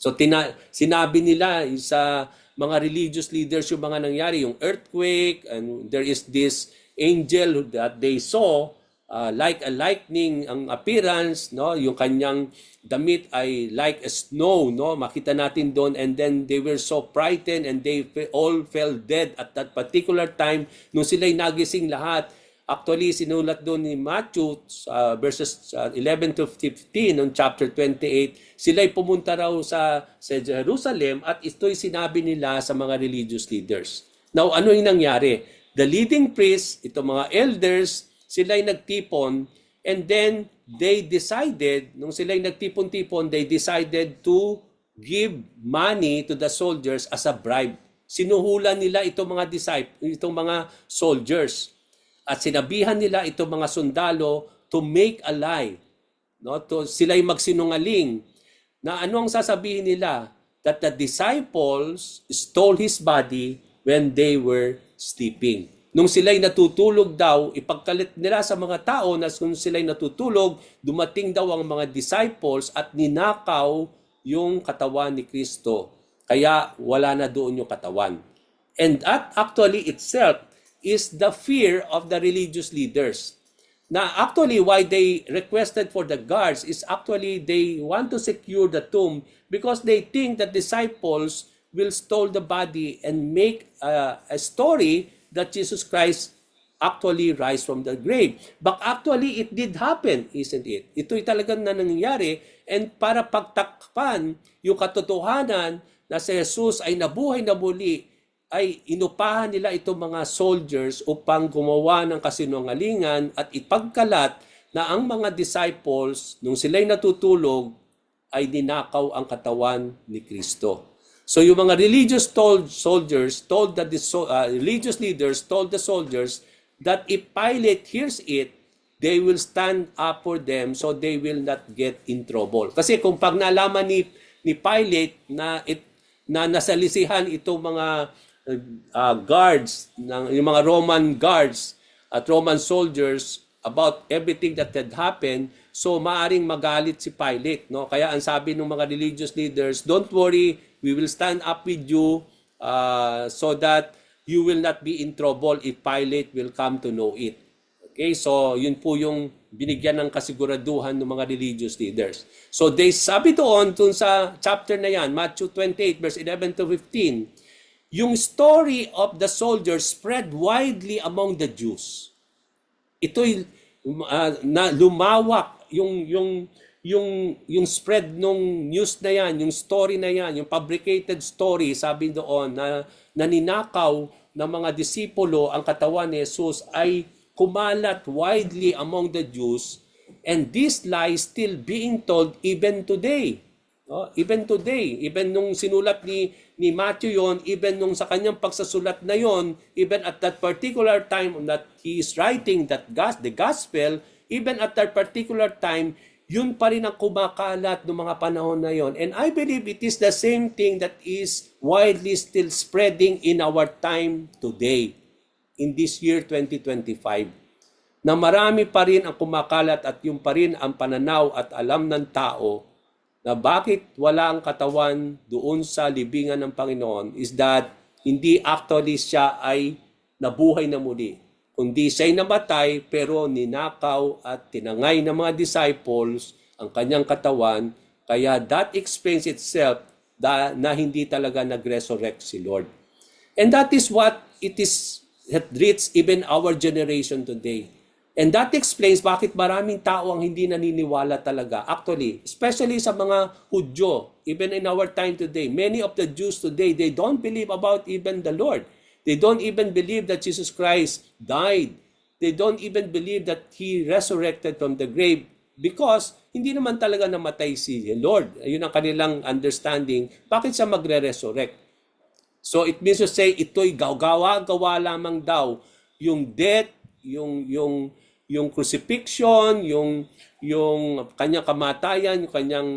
So sinabi nila sa mga religious leaders yung mga nangyari, yung earthquake, and there is this angel that they saw like a lightning ang appearance, no? Yung kanyang damit ay like a snow, no? Makita natin doon, and then they were so frightened and they all fell dead at that particular time nung sila'y nagising lahat. Actually, sinulat doon ni Matthew verses 11 to 15 on chapter 28, sila'y pumunta raw sa Jerusalem at ito'y sinabi nila sa mga religious leaders. Now, ano yung nangyari? The leading priests, itong mga elders, sila'y nagtipon, and then they decided, nung sila'y nagtipon-tipon, they decided to give money to the soldiers as a bribe. Sinuhulan nila itong mga itong mga soldiers. At sinabihan nila itong mga sundalo to make a lie. No? Sila'y magsinungaling. Na ano ang sasabihin nila? That the disciples stole his body when they were sleeping. Nung sila'y natutulog daw, ipagkalit nila sa mga tao na kung sila'y natutulog, dumating daw ang mga disciples at ninakaw yung katawan ni Kristo. Kaya wala na doon yung katawan. And that actually itself is the fear of the religious leaders. Na actually why they requested for the guards is actually they want to secure the tomb because they think that disciples will steal the body and make a story that Jesus Christ actually rise from the grave. But actually it did happen, isn't it? Ito'y talagang nangyayari, and para pagtakpan yung katotohanan na si Jesus ay nabuhay na muli, ay inupahan nila itong mga soldiers upang gumawa ng kasinungalingan at ipagkalat na ang mga disciples, nung sila'y natutulog, ay ninakaw ang katawan ni Kristo. So yung mga religious religious leaders told the soldiers that if Pilate hears it, they will stand up for them so they will not get in trouble. Kasi kung pag nalaman ni Pilate na nasalisihan itong mga guards, yung mga Roman guards at Roman soldiers about everything that had happened, so maaring magalit si Pilate, no? Kaya ang sabi ng mga religious leaders, don't worry, we will stand up with you so that you will not be in trouble if Pilate will come to know it. Okay, so yun po yung binigyan ng kasiguraduhan ng mga religious leaders. So they sabi doon sa chapter na yan, Matthew 28 verse 11 to 15, yung story of the soldiers spread widely among the Jews. Ito'y na lumawak yung spread nung news na yan, yung story na yan, yung fabricated story, sabi doon na naninakaw ng mga disipulo ang katawan ni Jesus ay kumalat widely among the Jews, and this lie is still being told even today. No? Even today, even nung sinulat ni Matthew yon, even nung sa kanyang pagsasulat na yon, even at that particular time that he is writing the gospel, even at that particular time, yun pa rin ang kumakalat ng mga panahon na yon. And I believe it is the same thing that is widely still spreading in our time today, in this year 2025. Na marami pa rin ang kumakalat at yung pa rin ang pananaw at alam ng tao na bakit wala ang katawan doon sa libingan ng Panginoon is that hindi actually siya ay nabuhay na muli. Kundi siya'y namatay pero ninakaw at tinangay ng mga disciples ang kanyang katawan. Kaya that explains itself na hindi talaga nag-resurrect si Lord. And that is what it reached even our generation today. And that explains bakit maraming tao ang hindi naniniwala talaga. Actually, especially sa mga Hudyo, even in our time today, many of the Jews today, they don't believe about even the Lord. They don't even believe that Jesus Christ died. They don't even believe that He resurrected from the grave because hindi naman talaga namatay si Lord. Ayun ang kanilang understanding. Bakit siya magre-resurrect? So it means to say, ito'y gawa-gawa lamang daw. Yung death, yung crucifixion, yung kanyang kamatayan, yung kanyang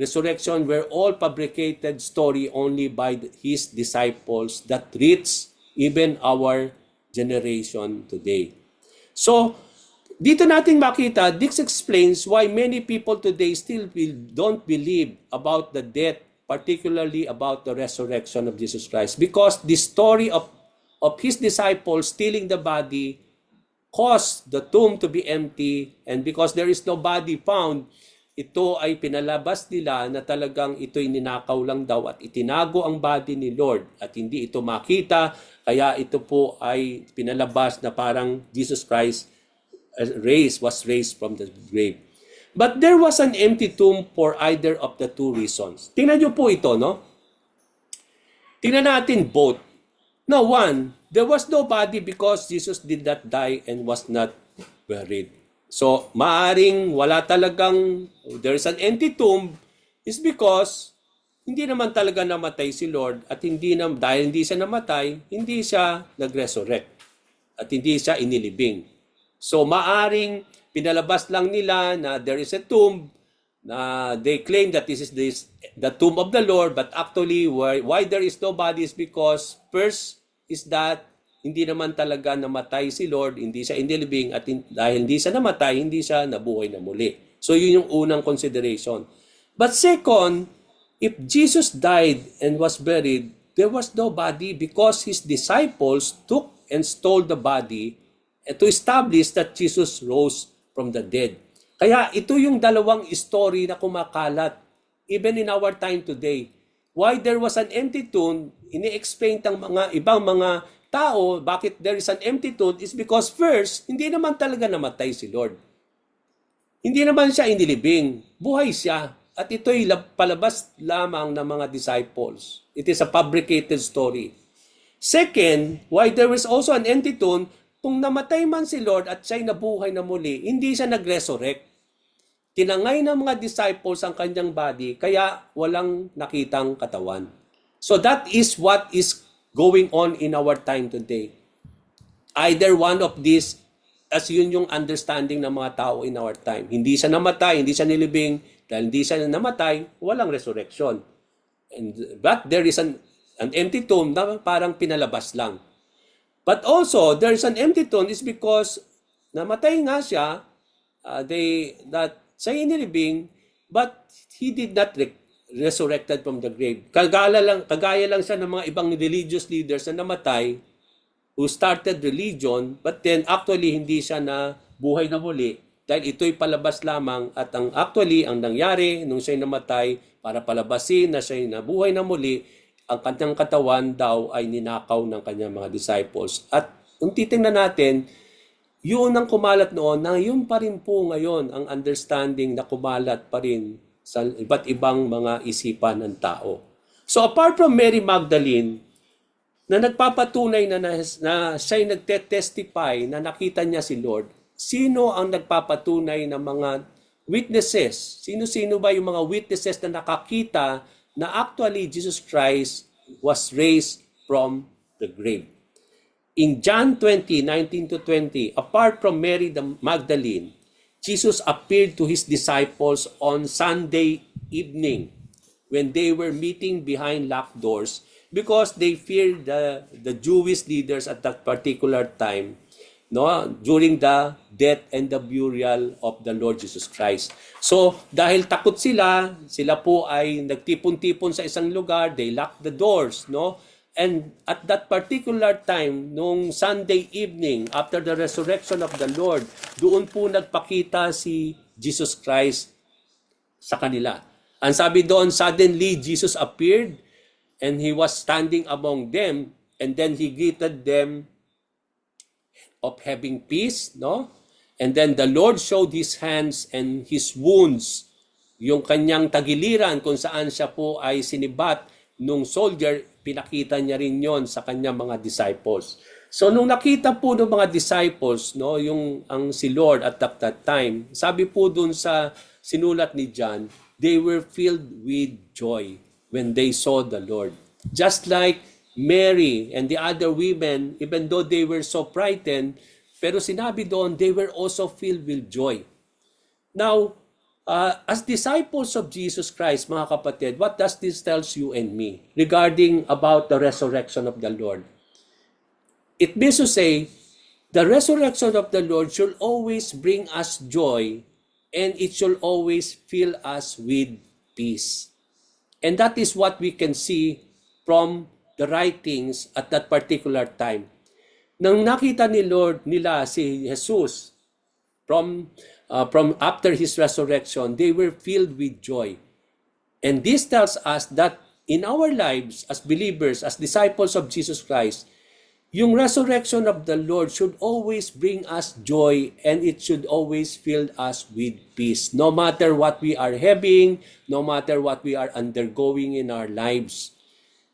resurrection were all fabricated story only by His disciples that reach even our generation today. So, dito natin makita, this explains why many people today still don't believe about the death, particularly about the resurrection of Jesus Christ. Because the story of His disciples stealing the body caused the tomb to be empty, and because there is no body found, ito ay pinalabas nila na talagang ito'y ninakaw lang daw at itinago ang body ni Lord at hindi ito makita, kaya ito po ay pinalabas na parang Jesus Christ was raised from the grave. But there was an empty tomb for either of the two reasons. Tingnan niyo po ito, no? Tingnan natin both. Now, one, there was no body because Jesus did not die and was not buried. So, maaring wala talagang, there's an empty tomb is because hindi naman talaga namatay si Lord at dahil hindi siya namatay, hindi siya nag-resurrect at hindi siya inilibing. So, maaring pinalabas lang nila na there is a tomb, na they claim that this is the tomb of the Lord, but actually why there is no body is because first is that hindi naman talaga namatay si Lord, hindi siya inilibing, at dahil hindi siya namatay, hindi siya nabuhay na muli. So yun yung unang consideration. But second, if Jesus died and was buried, there was no body because his disciples took and stole the body to establish that Jesus rose from the dead. Kaya ito yung dalawang story na kumakalat even in our time today. Why there was an empty tomb, ini-explain ng mga ibang mga tao, bakit there is an empty tomb is because first, hindi naman talaga namatay si Lord. Hindi naman siya inilibing. Buhay siya. At ito'y palabas lamang ng mga disciples. It is a fabricated story. Second, why there is also an empty tomb, kung namatay man si Lord at siya'y nabuhay na muli, hindi siya nag-resurrect. Tinangay ng mga disciples ang kanyang body, kaya walang nakitang katawan. So that is what is going on in our time today. Either one of these, as yun yung understanding ng mga tao in our time. Hindi siya namatay, hindi siya nilibing, dahil hindi siya namatay, walang resurrection. But there is an empty tomb na parang pinalabas lang. But also, there is an empty tomb is because namatay nga siya, siya inilibing, but he did not resurrected from the grave. Kagaya lang siya ng mga ibang religious leaders na namatay who started religion, but then actually hindi siya na buhay na muli dahil ito'y palabas lamang at ang nangyari nung siya'y namatay para palabasin na siya'y nabuhay na muli, ang kanyang katawan daw ay ninakaw ng kanyang mga disciples. At kung titingnan natin, yun ang kumalat noon, na yun pa rin po ngayon ang understanding na kumalat pa rin sa iba't ibang mga isipan ng tao. So apart from Mary Magdalene, na nagpapatunay na siya'y nagte-testify na nakita niya si Lord, sino ang nagpapatunay ng mga witnesses? Sino-sino ba yung mga witnesses na nakakita na actually Jesus Christ was raised from the grave? In John 20:19-20, apart from Mary the Magdalene, Jesus appeared to his disciples on Sunday evening when they were meeting behind locked doors because they feared the Jewish leaders at that particular time, during the death and the burial of the Lord Jesus Christ. So, dahil takot sila po ay nagtipon-tipon sa isang lugar, they locked the doors, And at that particular time, nung Sunday evening, after the resurrection of the Lord, doon po nagpakita si Jesus Christ sa kanila. Ang sabi doon, suddenly Jesus appeared and he was standing among them, and then he greeted them of having peace, And then the Lord showed his hands and his wounds, yung kanyang tagiliran kung saan siya po ay sinibat nung soldier, pinakita niya rin yon sa kanyang mga disciples. So nung nakita po ng mga disciples, ang si Lord at that time, sabi po dun sa sinulat ni John, they were filled with joy when they saw the Lord. Just like Mary and the other women, even though they were so frightened, pero sinabi doon, they were also filled with joy. Now, as disciples of Jesus Christ, mga kapatid, what does this tells you and me regarding about the resurrection of the Lord? It means to say, the resurrection of the Lord should always bring us joy and it should always fill us with peace. And that is what we can see from the writings at that particular time. Nang nakita nila si Jesus from after his resurrection, they were filled with joy. And this tells us that in our lives as believers, as disciples of Jesus Christ, yung resurrection of the Lord should always bring us joy, and it should always fill us with peace. No matter what we are having, no matter what we are undergoing in our lives.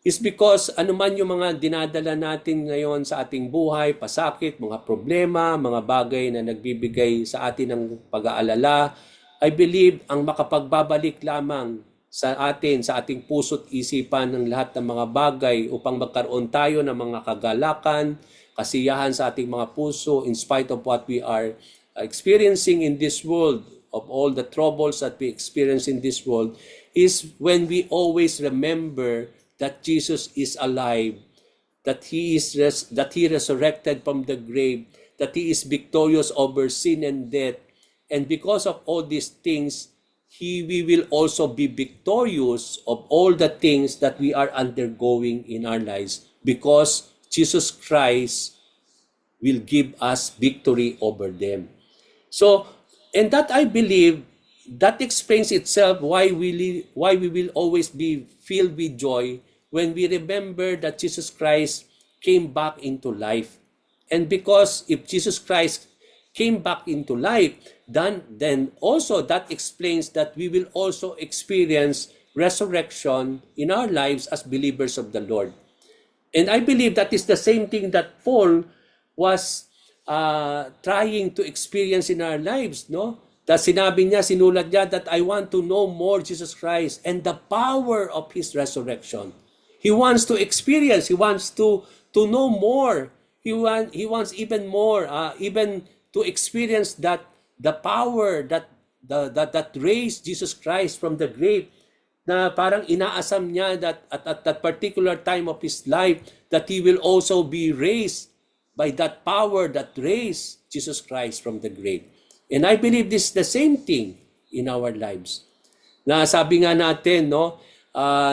It's because anuman yung mga dinadala natin ngayon sa ating buhay, pasakit, mga problema, mga bagay na nagbibigay sa atin ng pag-aalala, I believe ang makapagbabalik lamang sa atin, sa ating puso't isipan ng lahat ng mga bagay upang magkaroon tayo ng mga kagalakan, kasiyahan sa ating mga puso in spite of what we are experiencing in this world, of all the troubles that we experience in this world, is when we always remember that Jesus is alive, that He resurrected from the grave, that He is victorious over sin and death, and because of all these things, we will also be victorious of all the things that we are undergoing in our lives, because Jesus Christ will give us victory over them. So, and that I believe, that explains itself why we will always be filled with joy when we remember that Jesus Christ came back into life. And because if Jesus Christ came back into life, then also that explains that we will also experience resurrection in our lives as believers of the Lord. And I believe that is the same thing that Paul was trying to experience in our lives, no? That sinabi niya, sinulat niya, that I want to know more Jesus Christ and the power of His resurrection. He wants to experience, he wants to know more. He wants even more, even to experience that the power that raised Jesus Christ from the grave, na parang inaasam niya that at that particular time of his life, that he will also be raised by that power that raised Jesus Christ from the grave. And I believe this is the same thing in our lives. Na sabi nga natin, no,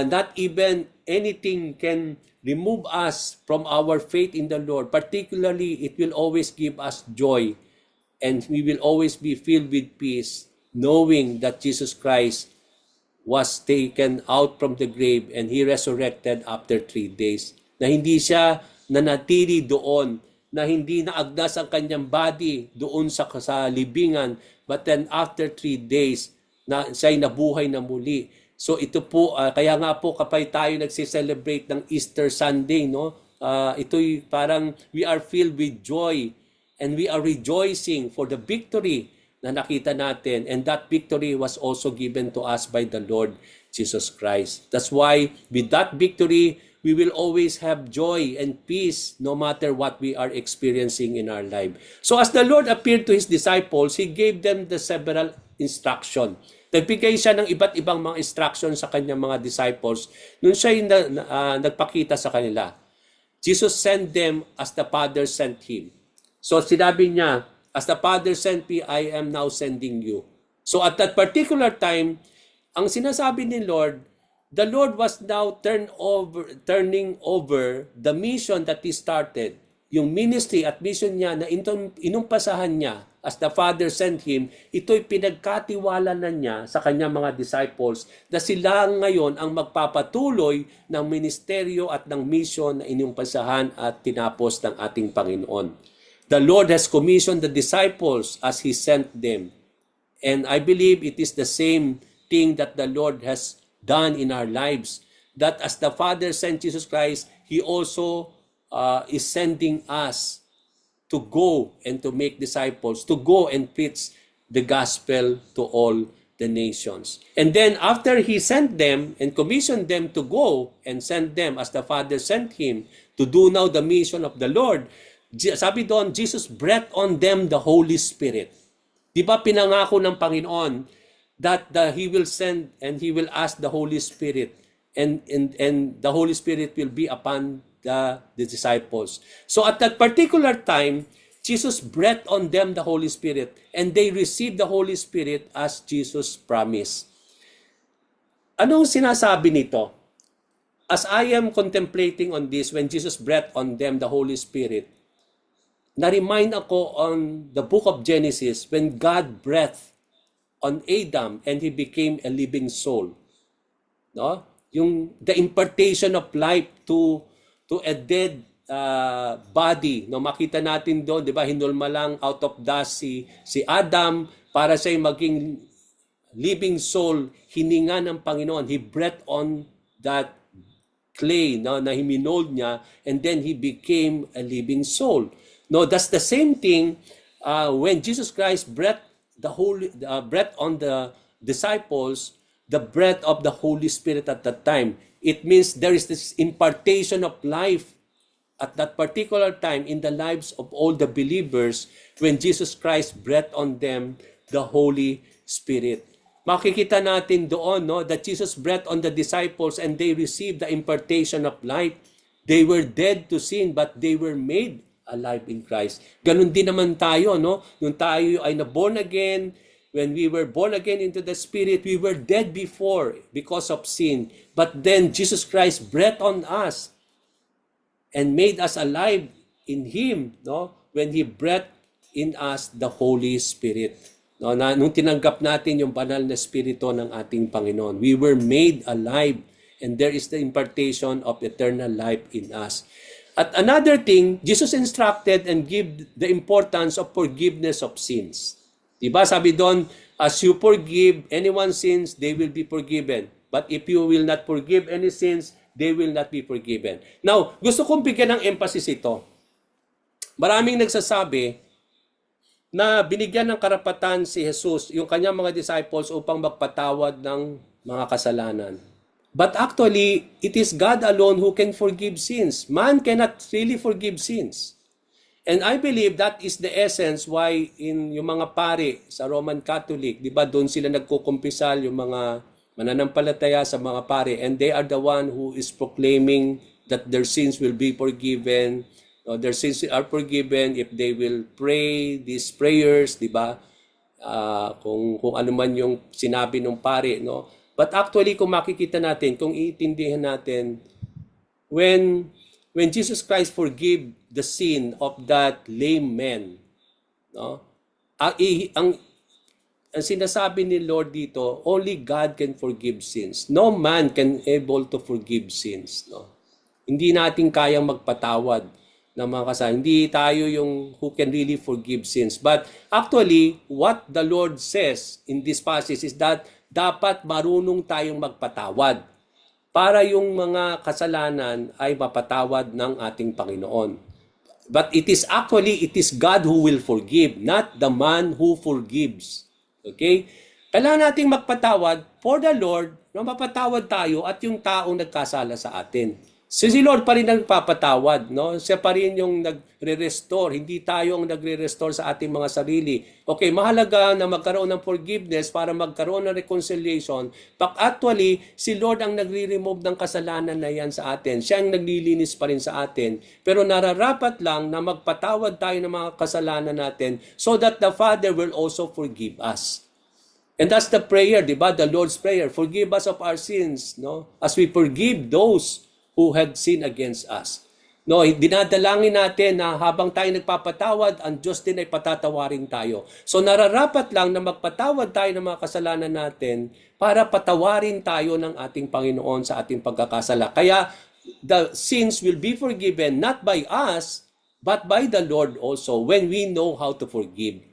not even anything can remove us from our faith in the Lord. Particularly, it will always give us joy, and we will always be filled with peace, knowing that Jesus Christ was taken out from the grave and He resurrected after 3 days. Na hindi siya nanatili doon, na hindi naagnas ang kanyang body doon sa libingan, but then after 3 days, na siya'y nabuhay na muli. So ito po, kaya nga po kapag tayo nagsi-celebrate ng Easter Sunday, no? Ito'y parang we are filled with joy and we are rejoicing for the victory na nakita natin, and that victory was also given to us by the Lord Jesus Christ. That's why with that victory, we will always have joy and peace no matter what we are experiencing in our life. So as the Lord appeared to His disciples, He gave them the several instruction. Nagbigay siya ng iba't ibang mga instruction sa kanyang mga disciples nung siya nagpakita sa kanila. Jesus sent them as the Father sent Him. So sinabi niya, as the Father sent me, I am now sending you. So at that particular time, ang sinasabi ni Lord, the Lord was now turning over the mission that He started. Yung ministry at mission niya na inumpasahan niya as the Father sent Him, ito'y pinagkatiwala na niya sa kanyang mga disciples na sila ngayon ang magpapatuloy ng ministeryo at ng mission na inumpasahan at tinapos ng ating Panginoon. The Lord has commissioned the disciples as He sent them. And I believe it is the same thing that the Lord has done in our lives. That as the Father sent Jesus Christ, He also is sending us to go and to make disciples, to go and preach the gospel to all the nations. And then after He sent them and commissioned them to go and send them as the Father sent Him to do now the mission of the Lord, sabi doon, Jesus breathed on them the Holy Spirit. Di ba pinangako ng Panginoon that He will send and He will ask the Holy Spirit, and the Holy Spirit will be upon the disciples. So at that particular time, Jesus breathed on them the Holy Spirit, and they received the Holy Spirit as Jesus promised. Anong sinasabi nito? As I am contemplating on this, when Jesus breathed on them the Holy Spirit, na-remind ako on the book of Genesis when God breathed on Adam and he became a living soul. No? Yung the impartation of life to a dead body. No, makita natin doon, 'di ba? Hinulma lang out of dust si Adam para siya maging living soul, hininga ng Panginoon. He breathed on that clay, no, na himinold niya, and then he became a living soul. No, that's the same thing when Jesus Christ breathed breath on the disciples, the breath of the Holy Spirit at that time. It means there is this impartation of life at that particular time in the lives of all the believers when Jesus Christ breathed on them the Holy Spirit. Makikita natin doon, no, that Jesus breathed on the disciples and they received the impartation of life. They were dead to sin but they were made alive in Christ. Ganun din naman tayo, no? Nung tayo ay na-born again, when we were born again into the Spirit, we were dead before because of sin. But then Jesus Christ breathed on us and made us alive in Him, no? When He breathed in us the Holy Spirit. No, nung tinanggap natin yung banal na Espiritu ng ating Panginoon, we were made alive and there is the impartation of eternal life in us. At another thing, Jesus instructed and give the importance of forgiveness of sins. Diba? Sabi doon, as you forgive anyone's sins, they will be forgiven. But if you will not forgive any sins, they will not be forgiven. Now, gusto kong bigyan ng emphasis ito. Maraming nagsasabi na binigyan ng karapatan si Jesus, yung kanyang mga disciples upang magpatawad ng mga kasalanan. But actually, it is God alone who can forgive sins. Man cannot really forgive sins. And I believe that is the essence why in yung mga pari sa Roman Catholic, di ba doon sila nagkukumpisal yung mga mananampalataya sa mga pari, and they are the one who is proclaiming that their sins will be forgiven. Their sins are forgiven if they will pray these prayers, di ba? Kung ano man yung sinabi ng pari, no? But actually, kung makikita natin, kung iintindihan natin, when Jesus Christ forgive the sin of that lame man, no? Ang sinasabi ni Lord dito, only God can forgive sins. No man can able to forgive sins, no? Hindi natin kayang magpatawad ng mga kasalanan. Hindi tayo yung who can really forgive sins. But actually, what the Lord says in this passage is that dapat marunong tayong magpatawad para yung mga kasalanan ay mapatawad ng ating Panginoon. But it is God who will forgive, not the man who forgives. Okay? Kailangan nating magpatawad for the Lord na mapatawad tayo at yung taong nagkasala sa atin. Si Lord pa rin ang nagpapatawad, no? Siya pa rin yung nagre-restore. Hindi tayo ang nagre-restore sa ating mga sarili. Okay, mahalaga na magkaroon ng forgiveness para magkaroon ng reconciliation. But actually, si Lord ang nagre-remove ng kasalanan na yan sa atin. Siya ang naglilinis pa rin sa atin. Pero nararapat lang na magpatawad tayo ng mga kasalanan natin so that the Father will also forgive us. And that's the prayer, di ba? The Lord's Prayer. Forgive us of our sins, no? As we forgive those who had sinned against us. No, dinadalangin natin na habang tayo nagpapatawad, ang Diyos din ay patatawarin tayo. So nararapat lang na magpatawad tayo ng mga kasalanan natin para patawarin tayo ng ating Panginoon sa ating pagkakasala. Kaya the sins will be forgiven not by us, but by the Lord also when we know how to forgive.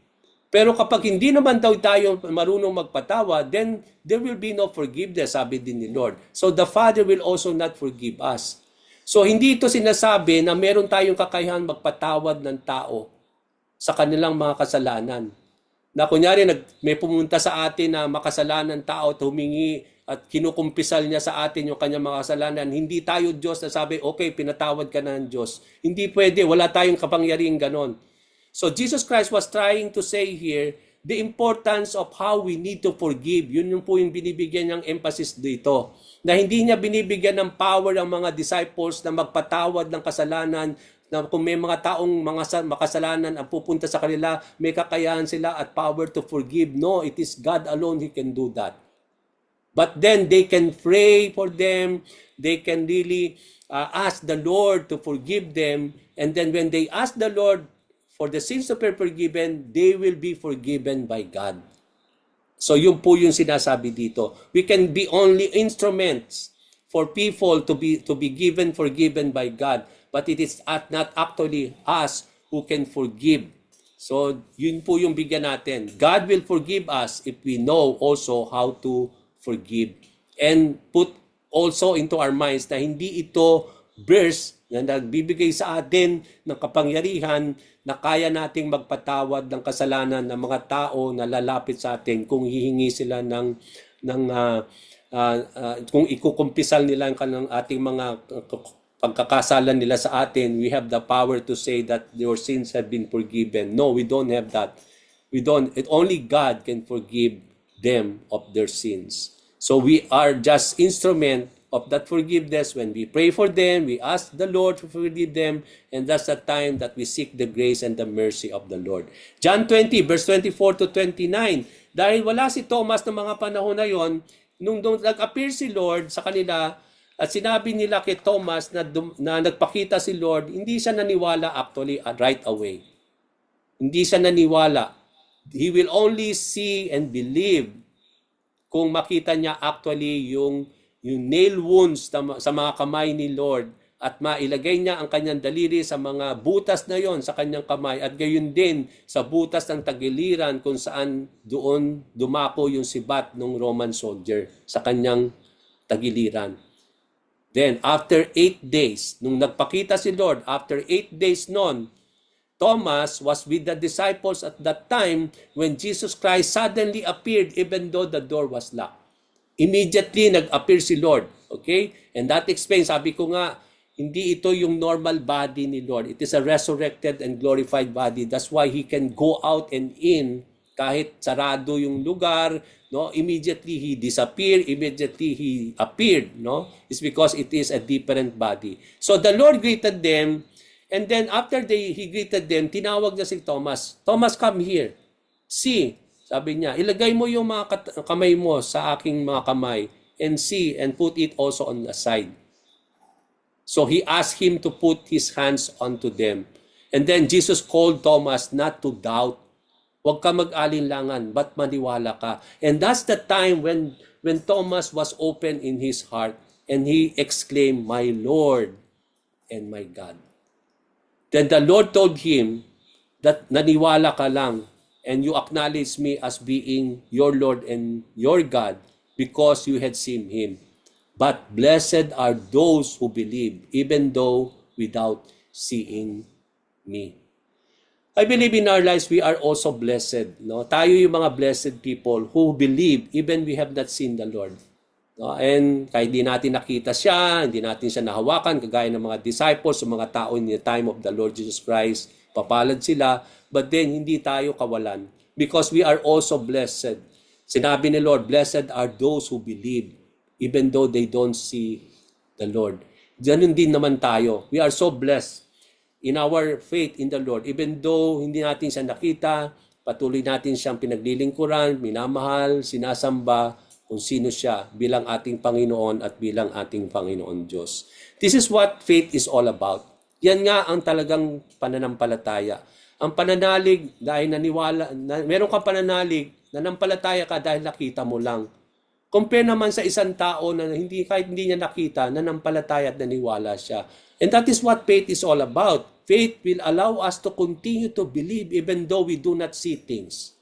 Pero kapag hindi naman daw tayo marunong magpatawad, then there will be no forgiveness, sabi din ni Lord. So the Father will also not forgive us. So hindi ito sinasabi na meron tayong kakayahan magpatawad ng tao sa kanilang mga kasalanan. Na kunyari may pumunta sa atin na makasalanan tao at humingi at kinukumpisal niya sa atin yung kanyang mga kasalanan. Hindi tayo Diyos na sabi, okay, pinatawad ka na ng Diyos. Hindi pwede, wala tayong kapangyarihang ganon. So Jesus Christ was trying to say here the importance of how we need to forgive. Yun yung po yung binibigyan niyang emphasis dito. Na hindi niya binibigyan ng power ang mga disciples na magpatawad ng kasalanan, na kung may mga taong mga makasalanan ang pupunta sa kanila, may kakayahan sila at power to forgive. No, it is God alone who can do that. But then they can pray for them. They can really ask the Lord to forgive them. And then when they ask the Lord for the sins to be forgiven, they will be forgiven by God. So yun po yung sinasabi dito. We can be only instruments for people to be forgiven by God, but it is not actually us who can forgive. So yun po yung bigyan natin. God will forgive us if we know also how to forgive. And put also into our minds na hindi ito verse na nagbibigay sa atin ng kapangyarihan na kaya nating magpatawad ng kasalanan ng mga tao na lalapit sa atin kung hihingi sila kung ikukumpisal nila ang ating mga pagkakasalan nila sa atin. We have the power to say that your sins have been forgiven. No, we don't have that. Only God can forgive them of their sins. So we are just instrument of that forgiveness. When we pray for them, we ask the Lord to forgive them, and that's the time that we seek the grace and the mercy of the Lord. John 20, verse 24 to 29. Dahil wala si Thomas ng mga panahon na yon, nung nag-appear si Lord sa kanila, at sinabi nila kay Thomas na nagpakita si Lord, hindi siya naniwala actually right away. Hindi siya naniwala. He will only see and believe kung makita niya actually yung nail wounds sa mga kamay ni Lord at mailagay niya ang kanyang daliri sa mga butas na yon sa kanyang kamay at gayon din sa butas ng tagiliran kung saan doon dumako yung sibat ng Roman soldier sa kanyang tagiliran. Then after 8 days, nung nagpakita si Lord, after 8 days noon, Thomas was with the disciples at that time when Jesus Christ suddenly appeared even though the door was locked. Immediately nag-appear si Lord. Okay? And that explains, sabi ko nga, hindi ito yung normal body ni Lord. It is a resurrected and glorified body. That's why He can go out and in kahit sarado yung lugar. No? Immediately He disappeared. Immediately He appeared. No? It's because it is a different body. So the Lord greeted them. And then after He greeted them, tinawag niya si Thomas. Thomas, come here. See, sabi niya, ilagay mo yung mga kamay mo sa aking mga kamay and see and put it also on the side. So He asked him to put His hands onto them. And then Jesus called Thomas not to doubt. Huwag ka mag-alinlangan, but maniwala ka. And that's the time when Thomas was open in his heart and he exclaimed, my Lord and my God. Then the Lord told him that naniwala ka lang and you acknowledge me as being your Lord and your God because you had seen Him. But blessed are those who believe even though without seeing me. I believe in our lives we are also blessed. No? Tayo yung mga blessed people who believe even we have not seen the Lord. No? And kahit di natin nakita siya, hindi natin siya nahawakan, kagaya ng mga disciples, o mga tao in the time of the Lord Jesus Christ, papalad sila, but then hindi tayo kawalan because we are also blessed. Sinabi ni Lord, blessed are those who believe even though they don't see the Lord. Ganun din naman tayo. We are so blessed in our faith in the Lord. Even though hindi natin siya nakita, patuloy natin siyang pinaglilingkuran, minamahal, sinasamba, kung sino siya bilang ating Panginoon at bilang ating Panginoon Diyos. This is what faith is all about. Yan nga ang talagang pananampalataya. Ang pananalig dahil meron kang pananalig, nanampalataya ka dahil nakita mo lang. Compare naman sa isang tao na kahit hindi niya nakita, nanampalataya at naniwala siya. And that is what faith is all about. Faith will allow us to continue to believe even though we do not see things.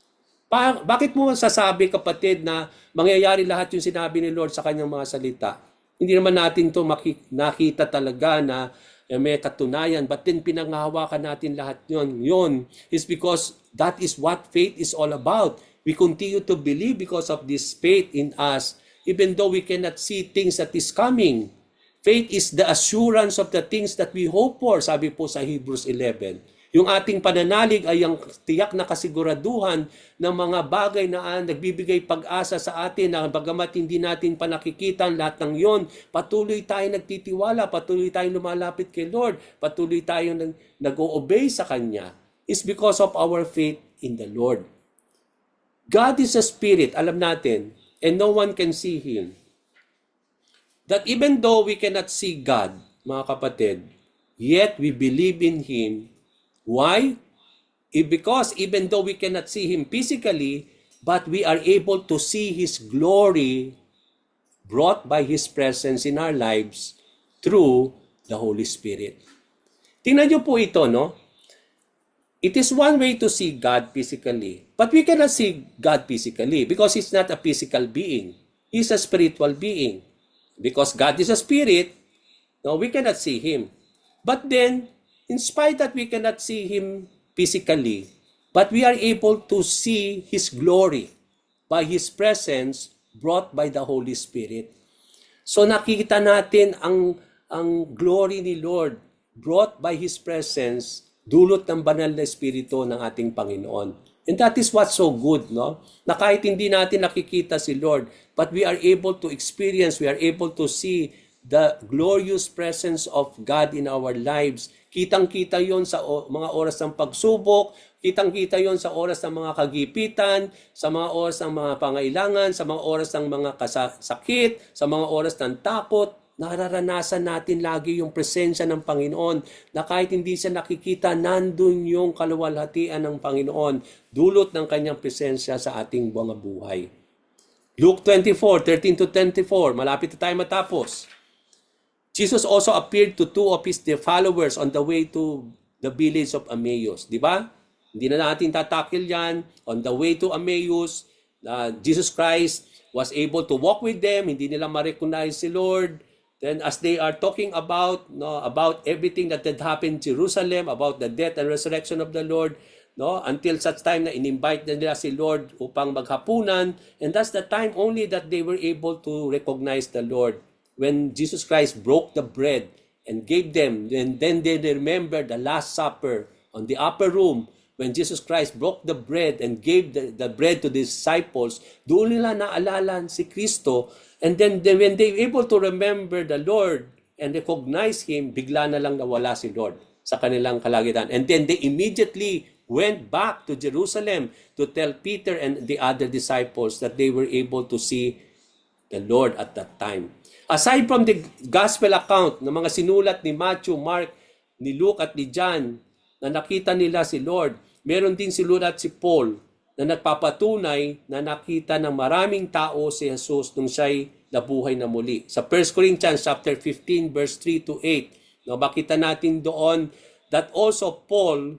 Bakit mo sasabi, kapatid, na mangyayari lahat yung sinabi ni Lord sa kanyang mga salita? Hindi naman natin to nakita talaga na may katunayan, but then pinanghahawakan natin lahat yun. Yun is because that is what faith is all about. We continue to believe because of this faith in us, even though we cannot see things that is coming. Faith is the assurance of the things that we hope for, sabi po sa Hebrews 11. Yung ating pananalig ay ang tiyak na kasiguraduhan ng mga bagay na nagbibigay pag-asa sa atin na bagamat hindi natin pa nakikita ang lahat ng yon, patuloy tayong nagtitiwala, patuloy tayong lumalapit kay Lord, patuloy tayong nag-o-obey sa Kanya. It's because of our faith in the Lord. God is a spirit, alam natin, and no one can see Him. That even though we cannot see God, mga kapatid, yet we believe in Him. Why? Because even though we cannot see Him physically, but we are able to see His glory brought by His presence in our lives through the Holy Spirit. Tingnan niyo po ito, no? It is one way to see God physically, but we cannot see God physically because He's not a physical being. He's a spiritual being. Because God is a spirit, no, we cannot see Him. But then, in spite that we cannot see Him physically, but we are able to see His glory by His presence brought by the Holy Spirit. So nakikita natin ang glory ni Lord brought by His presence, dulot ng banal na Espiritu ng ating Panginoon. And that is what's so good, no? Na kahit hindi natin nakikita si Lord, but we are able to experience, we are able to see the glorious presence of God in our lives. Kitang-kita yon sa mga oras ng pagsubok, kitang-kita yon sa oras ng mga kagipitan, sa mga oras ng mga pangailangan, sa mga oras ng mga sakit, sa mga oras ng takot. Nararanasan natin lagi yung presensya ng Panginoon na kahit hindi siya nakikita, nandun yung kaluwalhatian ng Panginoon, dulot ng kanyang presensya sa ating mga buhay. Luke 24:13-24, malapit na tayo matapos. Jesus also appeared to two of His followers on the way to the village of Emmaus. Di ba? Hindi na natin tatakil yan. On the way to Emmaus, Jesus Christ was able to walk with them. Hindi nila ma-recognize si Lord. Then as they are talking about everything that had happened in Jerusalem, about the death and resurrection of the Lord, until such time na in-invite na nila si Lord upang maghapunan, and that's the time only that they were able to recognize the Lord. When Jesus Christ broke the bread and gave them, and then they remembered the Last Supper on the upper room, when Jesus Christ broke the bread and gave the bread to the disciples, doon nila naalala si Kristo. And then when they able to remember the Lord and recognize Him, bigla na lang nawala si Lord sa kanilang kalagayan. And then they immediately went back to Jerusalem to tell Peter and the other disciples that they were able to see the Lord at that time. Aside from the gospel account ng mga sinulat ni Matthew, Mark, ni Luke at ni John na nakita nila si Lord, meron din sinulat si Paul na nagpapatunay na nakita ng maraming tao si Jesus nung siya'y nabuhay na muli. Sa 1 Corinthians chapter 15 verse 3-8, makita natin doon that also Paul,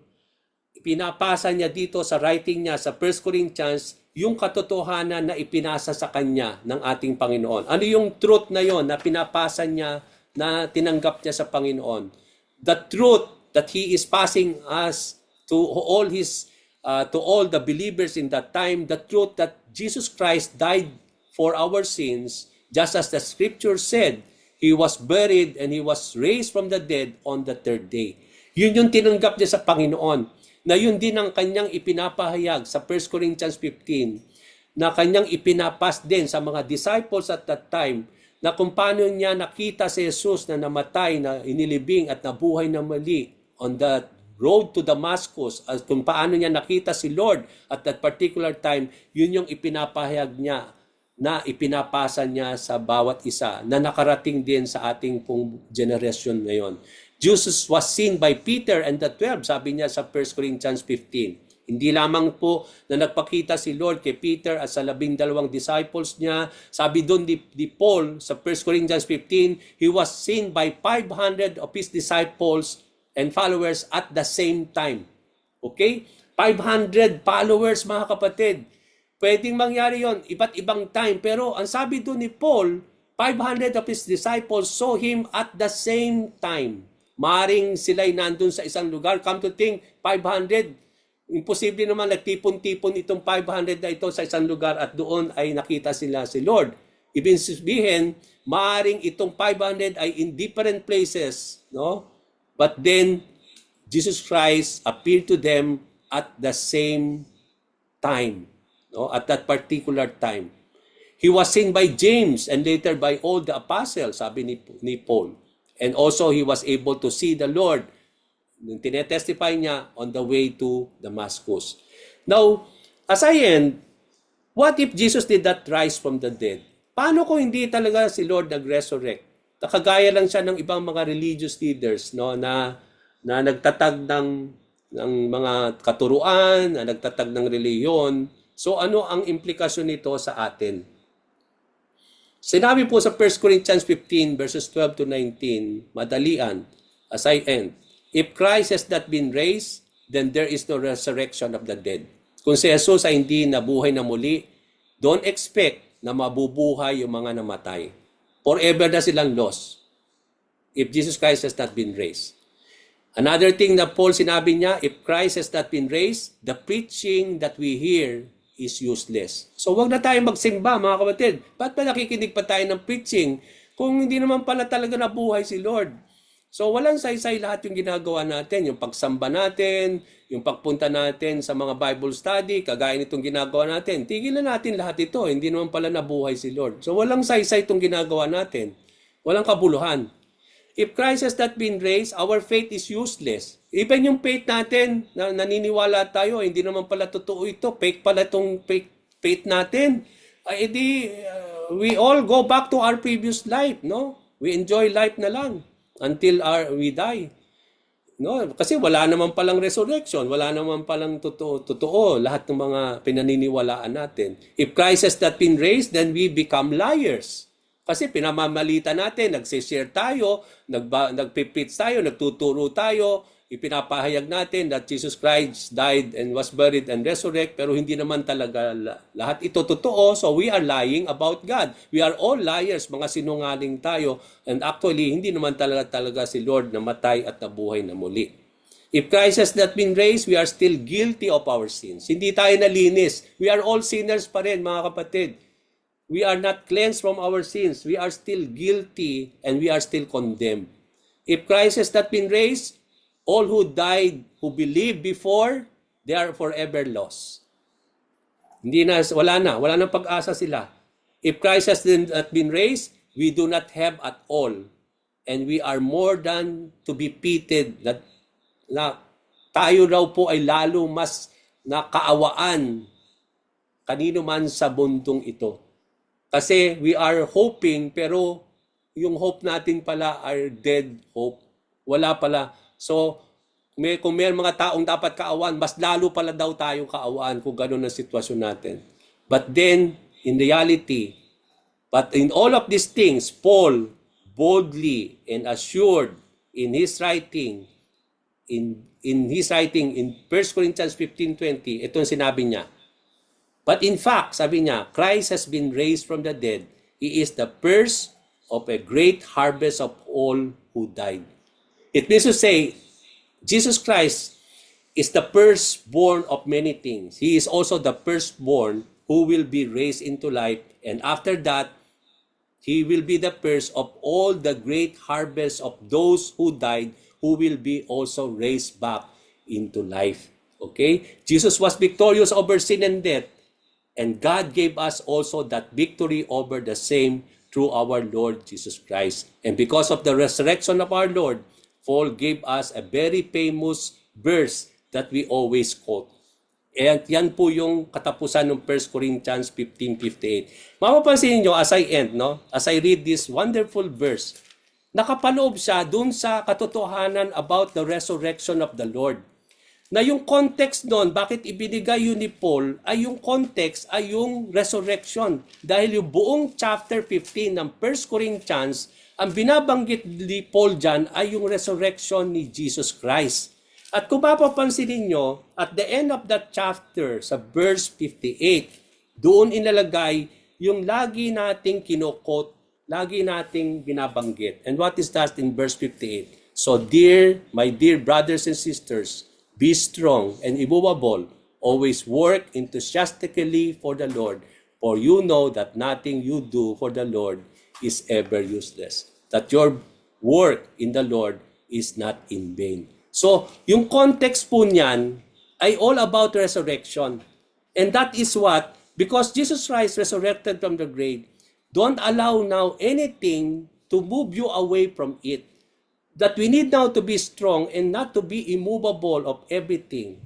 pinapasa niya dito sa writing niya sa 1 Corinthians yung katotohanan na ipinasa sa kanya ng ating Panginoon. Ano yung truth na yon na pinapasa niya, na tinanggap niya sa Panginoon? The truth that He is passing us to all the believers in that time, the truth that Jesus Christ died for our sins, just as the Scripture said, He was buried and He was raised from the dead on the third day. Yun yung tinanggap niya sa Panginoon, na yun din ang kanyang ipinapahayag sa 1 Corinthians 15, na kanyang ipinapas din sa mga disciples at that time, na kung paano niya nakita si Jesus na namatay, na inilibing at nabuhay na muli on the road to Damascus, at kung paano niya nakita si Lord at that particular time, yun yung ipinapahayag niya, na ipinapasa niya sa bawat isa, na nakarating din sa ating pong generation ngayon. Jesus was seen by Peter and the 12, sabi niya sa 1 Corinthians 15. Hindi lamang po na nagpakita si Lord kay Peter at sa 12 disciples niya. Sabi doon ni Paul sa 1 Corinthians 15, He was seen by 500 of His disciples and followers at the same time. Okay? 500 followers, mga kapatid. Pwedeng mangyari yon iba't ibang time. Pero ang sabi doon ni Paul, 500 of His disciples saw Him at the same time. Maring sila'y nandun sa isang lugar. Come to think, 500. Imposible naman nagtipon-tipon itong 500 na ito sa isang lugar at doon ay nakita sila si Lord. Ibig sabihin, maring itong 500 ay in different places, no? But then, Jesus Christ appeared to them at the same time, no? At that particular time. He was seen by James and later by all the apostles, sabi ni Paul. And also, he was able to see the Lord. Tinetestify niya on the way to Damascus. Now, as I end, what if Jesus did not rise from the dead? Paano kung hindi talaga si Lord nag-resurrect? Nakagaya lang siya ng ibang mga religious leaders, no, na nagtatag ng ng mga katuruan, na nagtatag ng reliyon. So ano ang implikasyon nito sa atin? Sinabi po sa 1 Corinthians 15 verses 12 to 19, madalian, as I end, if Christ has not been raised, then there is no resurrection of the dead. Kung si Jesus ay hindi nabuhay na muli, don't expect na mabubuhay yung mga namatay. Forever na silang lost if Jesus Christ has not been raised. Another thing na Paul sinabi niya, if Christ has not been raised, the preaching that we hear is useless. So wag na tayo magsimba, mga kapatid. Ba't ba nakikinig pa tayo ng preaching kung hindi naman pala talaga nabuhay si Lord? So walang saysay lahat yung ginagawa natin, yung pagsamba natin, yung pagpunta natin sa mga Bible study, kagaya nitong ginagawa natin. Tigilan natin lahat ito, hindi naman pala nabuhay si Lord. So walang saysay itong ginagawa natin. Walang kabuluhan. If Christ has not been raised, our faith is useless. Even yung faith natin, na naniniwala tayo, hindi naman pala totoo ito. Fake pala itong faith natin. We all go back to our previous life, no? We enjoy life na lang until we die. No? Kasi wala naman palang resurrection, wala naman palang totoo lahat ng mga pinaniniwalaan natin. If Christ has not been raised, then we become liars. Kasi pinamamalita natin, nagsishare tayo, nagpipreach tayo, nagtuturo tayo, ipinapahayag natin that Jesus Christ died and was buried and resurrected, pero hindi naman talaga lahat ito totoo, so we are lying about God. We are all liars, mga sinungaling tayo, and actually, hindi naman talaga si Lord namatay at nabuhay na muli. If Christ has not been raised, we are still guilty of our sins. Hindi tayo nalinis. We are all sinners pa rin, mga kapatid. We are not cleansed from our sins. We are still guilty and we are still condemned. If Christ has not been raised, all who died, who believed before, they are forever lost. Wala na pag-asa sila. If Christ has not been raised, we do not have at all. And we are more than to be pitied na tayo raw po ay lalo mas nakaawaan kanino man sa mundong ito. Kasi we are hoping, pero yung hope natin pala are dead hope. Wala pala. So, kung may mga taong dapat kaawaan, mas lalo pala daw tayong kaawaan kung gano'n ang sitwasyon natin. But then, in reality, but in all of these things, Paul boldly and assured in his writing, in 1 Corinthians 15:20, ito ang sinabi niya. But in fact, sabi niya, Christ has been raised from the dead. He is the first of a great harvest of all who died. It means to say, Jesus Christ is the firstborn of many things. He is also the firstborn who will be raised into life. And after that, He will be the first of all the great harvest of those who died, who will be also raised back into life. Okay? Jesus was victorious over sin and death. And God gave us also that victory over the same through our Lord Jesus Christ. And because of the resurrection of our Lord, Paul gave us a very famous verse that we always quote. And yan po yung katapusan ng 1 Corinthians 15:58. Mapapansin niyo as I end, no? As I read this wonderful verse, nakapaloob siya dun sa katotohanan about the resurrection of the Lord. Na yung context doon, bakit ibinigay yun ni Paul, ay yung context ay yung resurrection. Dahil yung buong chapter 15 ng 1 Corinthians, ang binabanggit ni Paul dyan ay yung resurrection ni Jesus Christ. At kung mapapansin ninyo, at the end of that chapter, sa verse 58, doon inalagay yung lagi nating kinokot, lagi nating binabanggit. And what is that in verse 58? So my dear brothers and sisters, be strong and immovable. Always work enthusiastically for the Lord, for you know that nothing you do for the Lord is ever useless. That your work in the Lord is not in vain. So, yung context po niyan ay all about resurrection. And that is what, because Jesus Christ resurrected from the grave, don't allow now anything to move you away from it. That we need now to be strong and not to be immovable of everything.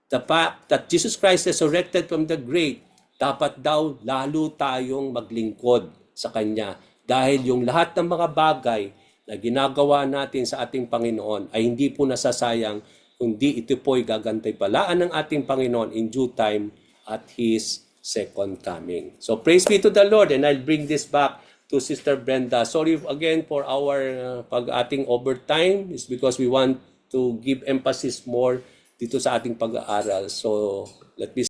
The fact that Jesus Christ resurrected from the grave, dapat daw lalo tayong maglingkod sa Kanya. Dahil yung lahat ng mga bagay na ginagawa natin sa ating Panginoon ay hindi po nasasayang kundi ito po'y gagantimpalaan ng ating Panginoon in due time at His second coming. So praise be to the Lord, and I'll bring this back to Sister Brenda. Sorry again for our pag-ating overtime. It's because we want to give emphasis more dito sa ating pag-aaral. So let me